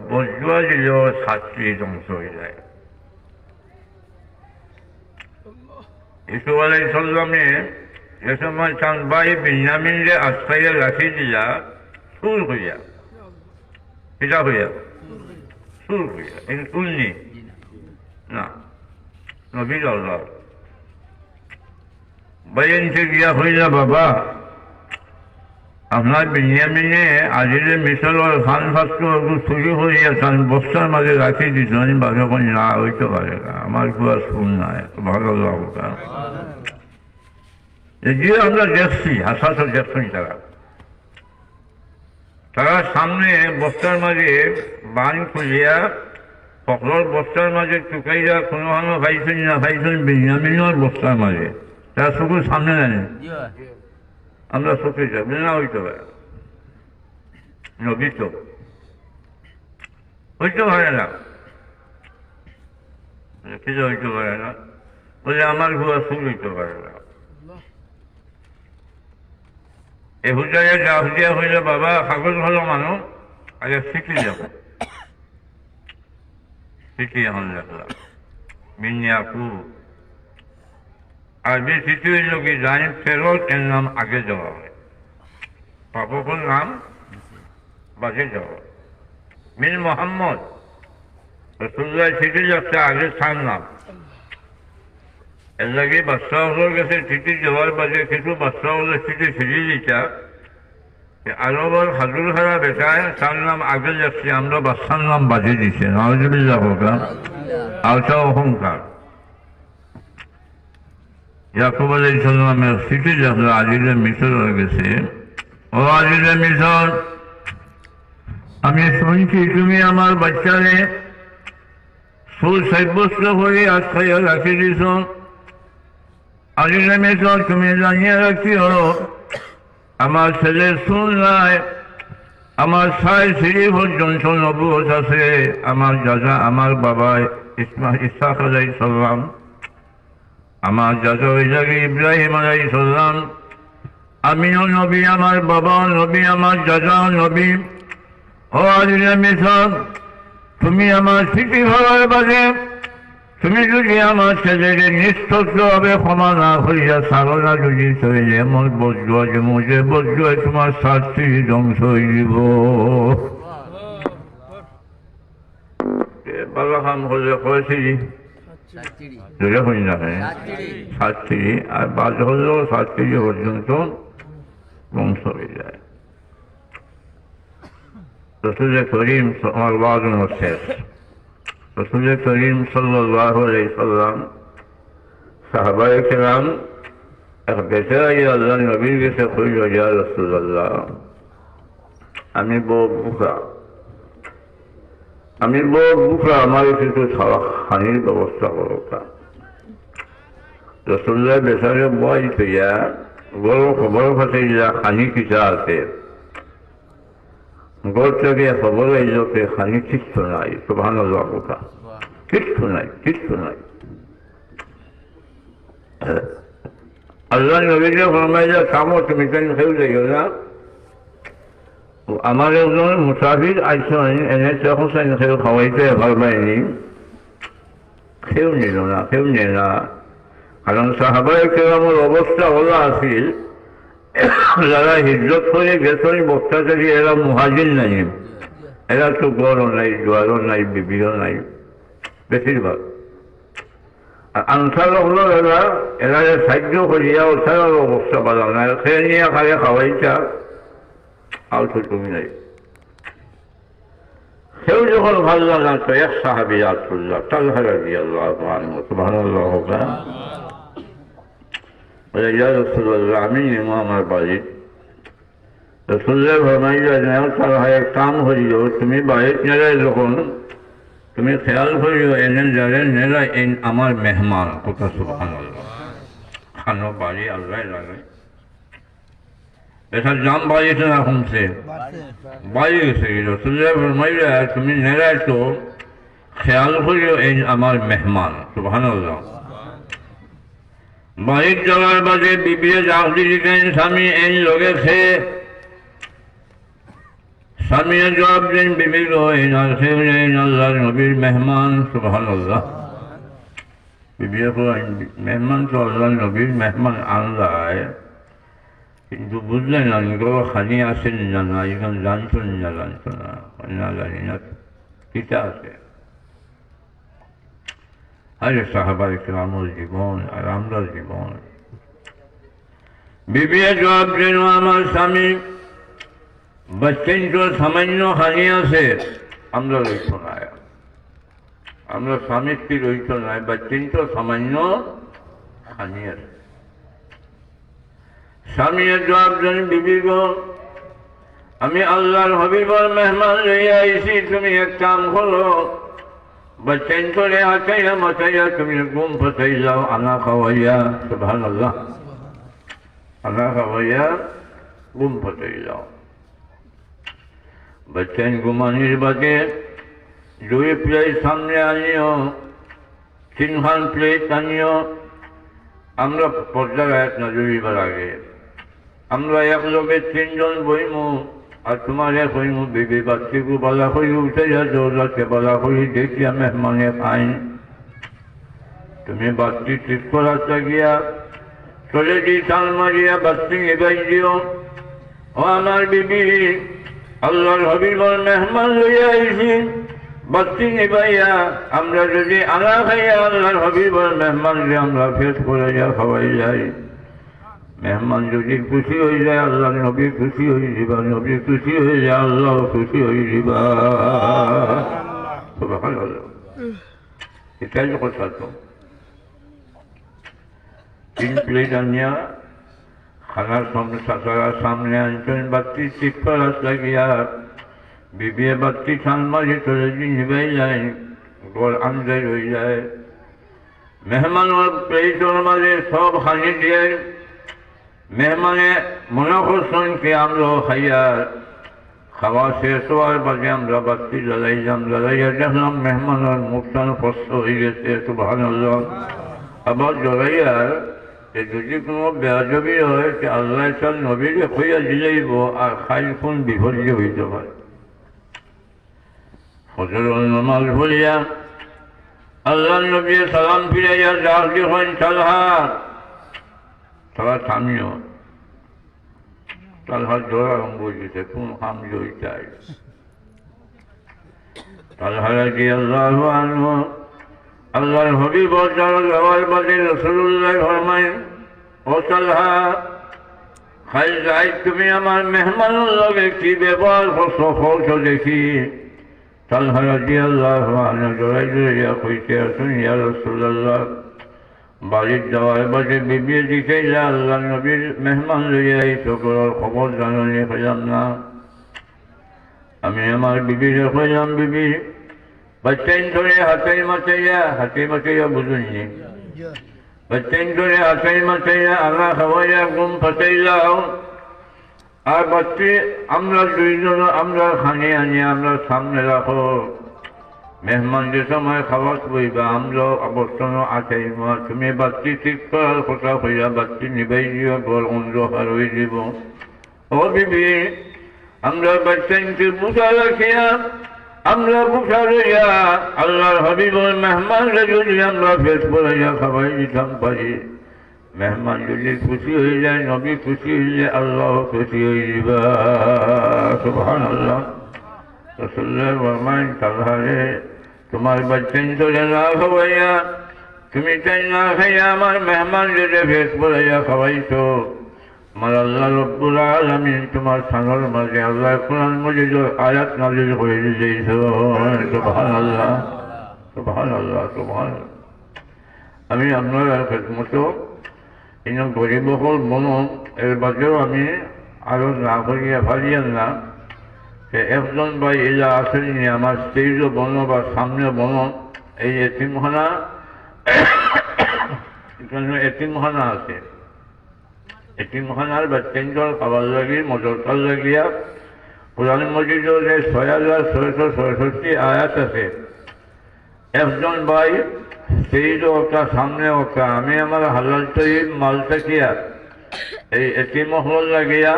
Speaker 3: বজুয়া দিলেও শাস্তি ধ্বংস হয়ে যায় ইসুফ আলাইহিস সালামে যে সময় চাঁদ ভাই বিন্যামিনরে আশ্রয়ে রাখি দিয়া সুর হইয়া পিতা হইয়া সুর হইয়া উল্নি না নবীর আল্লাহ বাইনতে গিয়া হইলা বাবা আপনার বিনিয়ামিনে আজিলে মিশল খান ফাস্ট চুরি হইয়া চান বস্তার মাঝে রাখি দিত আমি বাবা কোন না হইতে পারে না আমার কুয়া শুন নাই ভালো লাগা যে আমরা দেখছি হাসাত দেখছি তারা সামনে বস্তার মাঝে বান খুলিয়া পকড়র বস্তার মাঝে চুকাইয়া কোনো ভালো খাইছেন না খাইছেন বিনিয়ামিনের বস্তার মাঝে তারা শুধু সামনে নেন আমরা চোখে যাবো না হইতে পারে নবী তো হইতে পারে না কিছু হইতে পারে না বলে আমার ঘুয়া সুর হইতে পারে না এই হুজারে গাছ দিয়া হইলে বাবা কাগজ হলো মানুষ আগে শিখি যাব শিখি এখন লেখলাম মিনিয়াকু আরবি চিঠি হইল কি জানি ফেরত এর নাম আগে যাওয়া হয় পাপকর নাম বাজে যাওয়া মিন মোহাম্মদ রসুল্লাহ চিঠি যাচ্ছে আগে তার নাম এর লাগে বাচ্চা হলোর কাছে চিঠি যাওয়ার বাজে কিছু বাচ্চা হলো চিঠি ফিরিয়ে দিতা আরবর হাজুর হারা বেটায় তার নাম আগে যাচ্ছে আমরা বাচ্চার নাম বাজে দিচ্ছে নওয়াজুবিল্লাহ হোকা আওতা অহংকার ইয়াকুব আলাইহিস সালামের চিঠি যখন আজিলে মিশর হয়ে গেছে ও আজিলে মিশর আমি শুনছি তুমি আমার বাচ্চারে সুসাব্যস্ত করে আশ্রয় রাখি দিছ আজিলে মিশর তুমি জানিয়ে রাখিও আমার ছেলে শুন নাই আমার সাই সিঁড়ি পর্যন্ত নবুয়ত আছে আমার দাদা আমার বাবা ইসহাক আলাইহিস সালাম আমার দাদা হইলাগে ইব্রাহিম আলাইহিস সালাম আমিও নবী আমার বাবা নবী আমার দাদা নবী ও আজিলে মিশর তুমি আমার স্মৃতি ভাবার বাজে তুমি যদি আমার ছেলেকে নিঃশব্দভাবে ক্ষমা না করিয়া সারনা যদি চলে এমন বজ্র যে মুঝে বজ্র তোমার শাস্তি ধ্বংস হয়ে দিব বাবা খাম হলে কয়েছি জোরে হই না শাস্তি আর বাদ হলেও শাস্তি পর্যন্ত ধ্বংস হয়ে যায় রসুল করিম আমার বাদ শেষ রসুল করিম সাল্লাল্লাহু আলাইহি সাল্লাম সাহাবায়ে কেরাম এক বেচারি আল্লাহ নবীর কাছে কইল ইয়া রাসূলুল্লাহ আমি বড় ভুখা আমি বড় বুকরা আমার কিছু খানির ব্যবস্থা করতা রসুল্লাহ বেসারে বয় তৈয়া বড় খবর ফাঁসে খানি কিসা আছে গড় থেকে খবর আইলতে খানি কিচ্ছু নাই সুবহানাল্লাহ কথা কিচ্ছু নাই কিচ্ছু নাই আল্লাহ নবীকে ফরমাইলা কামো তুমি কেন খেউ যাইও না আমার একজন মুসাফির আইসেন এনে তখন খেউ খাওয়াইতে পারবাইনি খেউ নিল না খেউ নিয়ে না কারণ সাহাবায়ে কেরামের অবস্থা হলো আছিল যারা হিজরত করে গেছেন বক্তাচারী এরা মুহাজির নাই এরা তো গড়ও নাই জোয়ারও নাই বিবিও নাই বেশিরভাগ আনসার হলো এরা সাহায্য করিয়া ওঠার অবস্থা বাড়াও না খেয়ে নিয়ে খালে খাওয়াইটা আর তো তুমি নাই সেও যখন ভালো লাগলাম তো এক সাহাবি আল্লাহ তালহা রাদিয়াল্লাহু আনহু সুবহানাল্লাহ বলে ইয়া রাসূলুল্লাহ আমি নেব আমার বাড়ি রাসূলুল্লাহ ফরমাইলেন তালহা এক কাম করিও তুমি বাড়িতে নেলে যখন তুমি খেয়াল করিও এনে যারে নেলা আমার মেহমান কথা সুবহানাল্লাহ খানো বাড়ি আল্লাহ লাগে এটার দাম বাড়িয়েছে না কমছে বাড়ি গেছে রসুল্লাহ ফরমাইলে তুমি নেড়াই তো খেয়াল করিও এই আমার মেহমান সুবহানাল্লাহ বাড়ির যাওয়ার বাদে বিবিয়ে ডাক দিলেন স্বামী এই লগে খেয়ে স্বামীর জবাব দেন বিবি গো এই না খেয়ে আল্লাহর নবীর মেহমান সুবহানাল্লাহ বিবিয়ে মেহমান তো আল্লাহর নবীর মেহমান আল্লাহ কিন্তু বুঝলেন না গো খানি আসেন না না এখন জানতো না জানি না কিতা আছে আরে সাহাবায়ে কেরামের জীবন আর আমরা জীবন বিবিয়ে জবাব দেন আমার স্বামী বাচ্চেন তো সামান্য খানি আছে আমরা রইত না আমরা স্বামী স্ত্রী রইত নাই বাচ্চেন তো সামান্য খানি আছে স্বামীর জবাব দেন বিবি গো আমি আল্লাহর হাবিবের মেহমান লইয়া আইছি তুমি এক কাম করো বাচ্চেন করে আচাইয়া মাচাইয়া তুমি ঘুম ফাটাই যাও আনা খাওয়াইয়া সুবহানাল্লাহ আনা খাওয়াইয়া ঘুম ফাটাই যাও বাচ্চেন ঘুমানির বাদে 2 প্লেট সামনে আনিও 3খান প্লেট আনিও আমরা পর্দা গায়ে নজর দিবার আগে আমরা এক লোকে 3 জন বইমু আর তোমার এক হইমু বিবি বাচ্চিকু বলা হই উঠে যা দৌড়াতে বলা হই দেখিয়া মেহমানে খাইন তুমি বাচ্চি ঠিক করাতে গিয়া চলে দি টান মারিয়া বাচ্চি এগাই দিও ও আমার বিবি আল্লাহর হাবিবের মেহমান লইয়া আইছি বাচ্চি নিবাইয়া আমরা যদি আনা খাইয়া আল্লাহর হাবিবের মেহমান আমরা ফেস করে যা খাওয়াই যাই মেহমান যদি খুশি হয়ে যায় আল্লাহ নবী খুশি হয়ে যাবা নবী খুশি হয়ে যায় আল্লাহ খুশি হয়ে যাবা এটাই কথা তো 3 প্লেট আনিয়া খানার সামনে সাসারা সামনে আনছেন বাচ্চি ঠিক করার লাগিয়া বিবিয়ে বাচ্চি টান মারি চলে নিবাই যায় গড় আন্দাজ হয়ে যায় মেহমান প্লেটের মাঝে সব খানি দিয়ে মেহমানে মনে করছেন কি আমরা খাইয়া খাওয়া শেষ হওয়ার বাদে আমরা বাচ্চি জ্বালাইলাম জ্বালাইয়া দেখলাম মেহমানের মুখটান কষ্ট হয়ে গেছে সুবহানাল্লাহ আবার জ্বালাইয়া যদি কোনো বেয়াদবি হয় আল্লাহ তার নবীকে খুঁজা দিলেইব আর খাইল কোন বিপর্যয় হইতে পারে ফজরের নামাজ পড়িয়া আল্লাহ নবী সালাম ফিরাইয়া ডাক দিলেন তালহা তারা থামিও তালহা জোড়া বুঝিতে কোন কাম জয়িতাই তালহা রাদিয়াল্লাহু আনহু আল্লাহর হাবিব যাওয়ার বাদে রাসূলুল্লাহ ফরমায় ও তালহা খাই যাই তুমি আমার মেহমানের লগে কি ব্যবহার করছো দেখি তালহা রাদিয়াল্লাহু আনহু জোড়াই জোড়াইয়া কইতে আছেন ইয়া রাসূলুল্লাহ বাড়ির যাওয়ার বাদে বিবিয়ে দিকে যা আল্লাহ নবীর মেহমান লইয়া এই সকলের খবর জানানি পেলাম না আমি আমার বিবিরে কইলাম বিবি बच्चन धरे हाथी मचैया बुझुनी बच्चन धरे हाथी मचैया आल्लाह खवाया गुम फतैलाओ আর বাচ্চি আমরা দুইজন আমরা খানি আনি আমরা সামনে রাখো মেহমান যে সময় খাবার বইবা আমরা অবস্থান আছে তুমি বাচ্চি ঠিক করার কথা হইয়া বাচ্চি নিবাই দিও ঘর অন্ধকার হয়ে দিব ও বিবি আমরা বাচ্চাকে বুঝা রাখিয়া আমরা বুঝা রইয়া আল্লাহর হাবিবুর মেহমান যদি আমরা পেট পড়াইয়া খাবাই দিতাম পারি মেহমান যদি খুশি হয়ে যায় নবী খুশি হইলে আল্লাহ খুশি হয়ে যাবা সুবহানাল্লাহ রাসূলুল্লাহ ফরমান তাহলে তোমার বাচ্চান চলে না খাওয়াইয়া তুমি তাই না খাইয়া আমার মেহমান যদি পেট পড়াইয়া খাওয়াইছো আমার আল্লাহ রব্বুল আলামিন তোমার সানর মাঝে আল্লাহ কোরআন মাজিদের আয়াত নাযিল করে দিয়েছে সুবহানাল্লাহ সুবহানাল্লাহ সুবহানাল্লাহ আমি আপনার খেদমত ইন গরিব হল বন এর বাদেও আমি আরো না করিয়া ফারিয়ান না যে একজন ভাই এরা আসেনি আমার স্টেজ বন বা সামনে বন এই এতিমখানা এখানে এতিমখানা আছে এতিমখানার বাচ্চাঞ্চল খাবার লাগি মজরকার লাগিয়া কোরআন মজিদের যে ৬,৬৬৬ আয়াত আছে একজন ভাই সেই যে ওটা সামনে ওটা আমি আমার হালাল তৈব মাল থাকিয়া এই এতিম হল লাগিয়া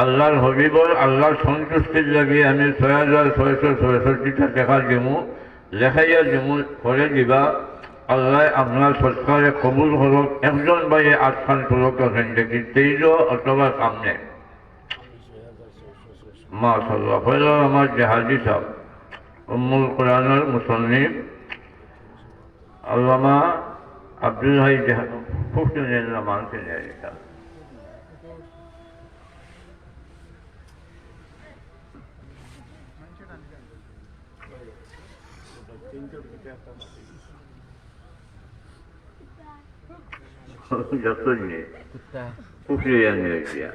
Speaker 3: আল্লাহর হবিবর আল্লাহর সন্তুষ্টির লাগিয়ে আমি ৬,৬৬৬টা টাকা দিমু লেখাইয়া দিমু করে দিবা আল্লাহ আপনার সরকারে কবুল হলক একজন ভাই ৮খান তুলক আছেন দেখি তেইজ অথবা সামনে মাশাআল্লাহ হইল আমার জাহাজি সাহেব উম্মুল কোরআনের মুসন্নিফ আল্লামা আব্দুল হাই ফুকনের নামানকে জায়গা যতই কুকরিয়া নিয়ে গিয়া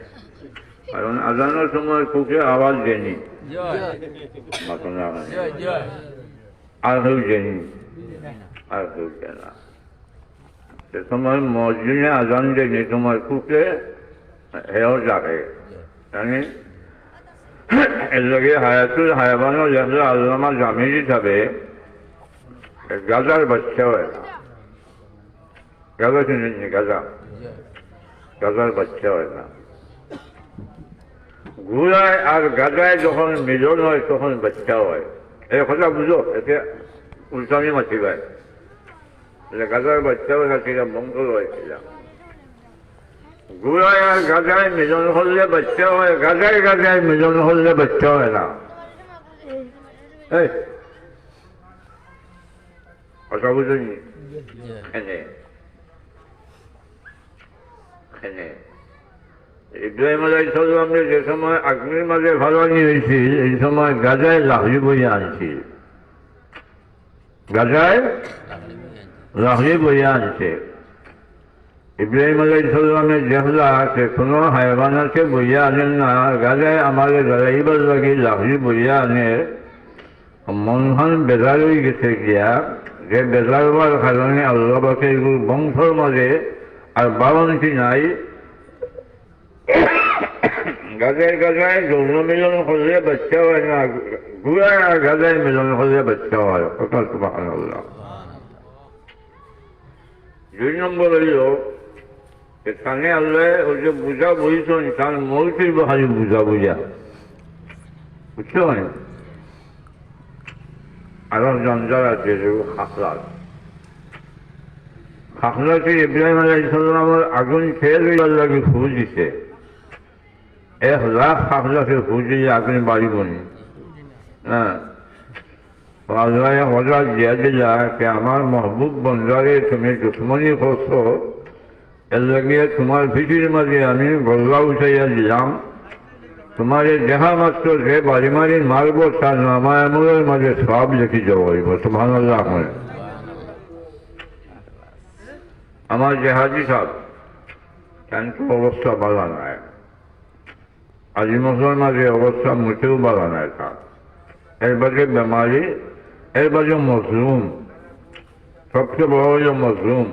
Speaker 3: কারণ আজানোর সময় কুকরে আওয়াজ দেয়নি আর কেউ দেয়নি আর কেউ দেয় না সে সময় মসজিদে আজান দেয়নি তোমার কুকরে হেও ডাকে জানি এর লগে হায়াতুল হায়াবানও যেগুলো আল্লামা জামিরি থাকবে গাজার বাচ্চা হয় না গাজা শুনেননি গাজার বাচ্চা হয় না ঘুরায় আর গাজায় যখন মিলন হয় তখন বাচ্চা হয় এই কথা বুঝো এতে উল্টামি মাতিবায় গাজার বাচ্চা হয় না সেটা মঙ্গল হয়েছিলাম ঘুরায় আর গাজায় মিলন হলে বাচ্চা হয় গাজায় মিলন হলে বাচ্চা হয় না কথা বুঝনি ইব্রাহিম আলাইহিস সালামের যে সময় আগ্নির মাঝে ফালানি হয়েছিল এই সময় গাজায় লাহরি বইয়া আনছিল গাজায় লাহরি বইয়া আনছে ইব্রাহিম আলাইহিস সালামের দেখলা সে কোনো হায়ওয়ানকে বইয়া আনেন না গাজায় আমাদের জ্বালাইবার লাগে লাহরি বইয়া আনে মনখান বেজার হয়ে গেছে গিয়া যে বেজার হওয়ার কারণে আল্লাহ পাকে এগুলো বংশর মাঝে আর বারণটি নাই গাজায় যৌন মিলন হলে বাচ্চা হয় না ঘুরায় আর গাজায় মিলন হলে বাচ্চা হয় কথা সুবহানাল্লাহ 2 নম্বর হইল এখানে আল্লাহ ওই যে বুঝা বইছেন তার মৌতির বাহারি বুঝা বুঝছো আরো জঞ্জাল আছে খাখলাতে ইব্রাহিম আলাইহিস সালামের আগুন খেয়ে লইবার লাগে ফুল দিছে 1,00,000 খাখলাতে ফুল দিয়ে আগুন বাড়িবনি হ্যাঁ আল্লাহ হজা দিয়া দিলা যে আমার মহবুব বন্দারে তুমি দুশ্মনী করছো এর লাগিয়ে তোমার ভিটির মাঝে আমি গল্লা উঠাইয়া দিলাম তোমার দেখা মাত্র যে বাড়ি মারি মারবো তার নামায়ামুলের মাঝে সব লিখি যাবইব সুবহানাল্লাহ আমার জেহাদি সাহেব কিন্তু অবস্থা ভালো নয় আজিমসের মাঝে অবস্থা মোটেও ভালো নয় তার এর বাদে বেমারি এর বাজে মজলুম, সবচেয়ে বড় হল মজলুম।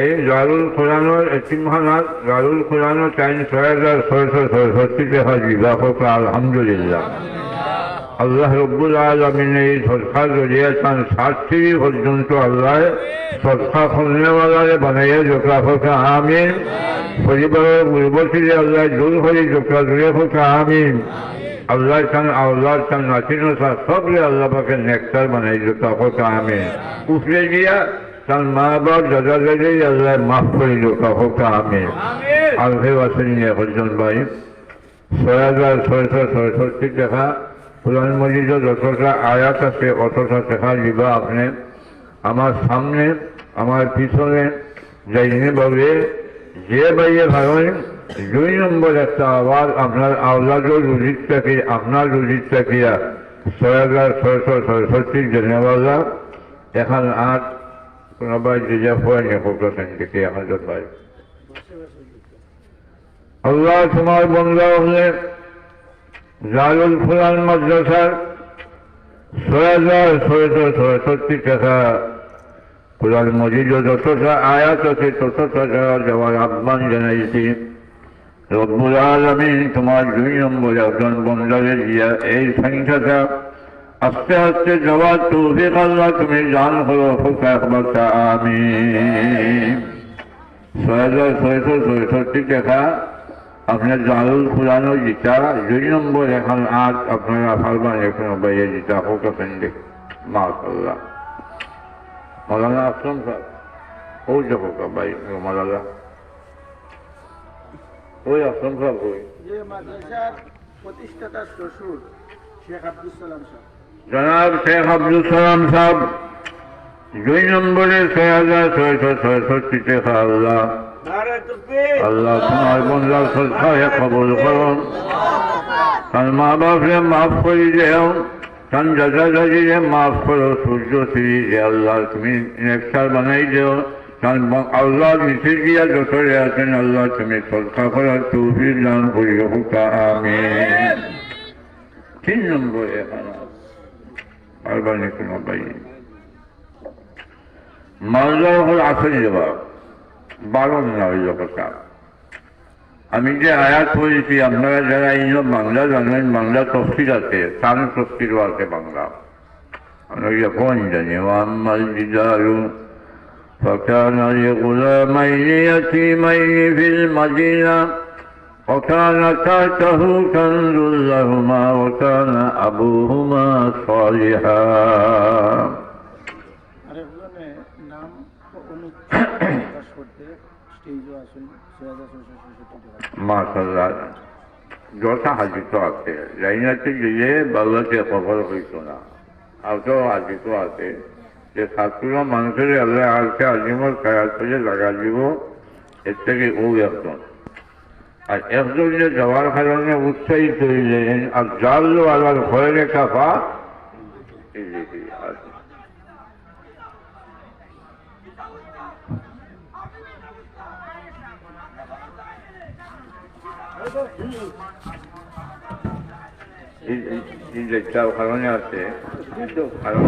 Speaker 3: এই দারুল কোরআনের এতিমখানাত দারুল কোরআনের 6,666 টাকা বিবাহ করে আলহামদুলিল্লাহ। আল্লাহ রব্বুল আলমিন এই সরকার জড়িয়ে 60 পর্যন্ত আল্লাহ সরকার খুলনেওয়ালারে বানাইয়া জোকা হোক আমিন। পরিবারের গুরবশীলে আল্লাহ দূর হয়ে জোকা জুড়ে হোক আমিন। আল্লাহ চান আল্লাহ চান নাচিনো সবরে আল্লাহ পাকে নেকটার বানাই জোকা হোক আমিন। উঠলে গিয়া তার মা বাপ দাদা দাদি আল্লাহ মাফ করে জোকা হোক আমিন। আলফে ওয়াসিন একজন ভাই 6,666 টাকা কোরআন মজিদের যতটা আয়াত আছে অতটা টাকা দিবা আপনি। আমার সামনে আমার পিছনে যাইনে বলে যে বাইরে ভাবেন 2 নম্বর একটা আওয়াজ আপনার আওলাদের রুজির থেকে আপনার রুজির থাকিয়া 6,666 জেনেওয়ালা এখন আর কোনো ভাই যে হয়নি হোকেন থেকে আমাদের ভাই আল্লাহ তোমার বন্ধা হলে দারুল কোরআন মাদ্রাসার 6,666 টাকা কোরআন মজিদ যতটা আয়াত আছে ততটা দেওয়ার আহ্বান জানাইছি। রব্বুল আলামিন তোমার 2 নম্বর একজন বন্দারে দিয়া এই সংখ্যাটা আস্তে আস্তে যাওয়ার তৌফিক আল্লাহ তুমি জান হলো একবার আমিন। 6,666 টাকা আপনার দারুল কোরআনও জিতা 2 নম্বর এখন আজ আপনারা ফারমান এখন বাইরে জিতা হোক দেখ মাশাআল্লাহ। মৌলানা আসলাম সাহেব ও যাবো ভাই মালালা ওই আসলাম সাহেব ওই
Speaker 5: যে মাদ্রাসার প্রতিষ্ঠাতা শ্বশুর শেখ আব্দুল সালাম সাহেব
Speaker 3: জনাব শেখ আব্দুল সালাম সাহেব 2 নম্বরে 6,666 টাকা আল্লাহ আল্লাহ তোমার বন্ধার সরকারে কবুল করুন। তার মা বাপরে মাফ করে দেও, তার দাদা দাদিরে মাফ করো, সূর্য সিরিজে আল্লাহ তুমি নেকটার বানাই দেও। তার আল্লাহ নিচে গিয়া যতরে আছেন আল্লাহ তুমি সরকার করার তৌফিক দান করিও আমিন। 3 নম্বরে আরবানি কোনো ভাই মালদা হল আসল জবাব 12 না হইল কথা। আমি যে আয়াত পড়েছি আপনারা যারা এই বাংলা জানেন বাংলা তফসির আছে তার তফসিরও আছে বাংলা আমরা কোন জানি ওয়াম্মাল জিদারু فكان لغلامين يتيمين في المدينة وكان تحته كنز لهما وكان أبوهما صالحا
Speaker 5: নাম প্রকাশ করতে স্টেজও আসুন 6,666
Speaker 3: মাশাআল্লাহ যথা হাজিত আছে লাইনাতে গিয়ে বাংলাতে খবর হইত না আজও হাজিত আছে যে ছাত্র মানুষের আল্লাহ আলকে আজিমর খায়াল করে লাগা দিব এর থেকে ও একজন আর একজন যে যাওয়ার কারণে উৎসাহিত হইলেন আর জাল আল্লাহর ভয়ের কাফা কারণে আছে কারণ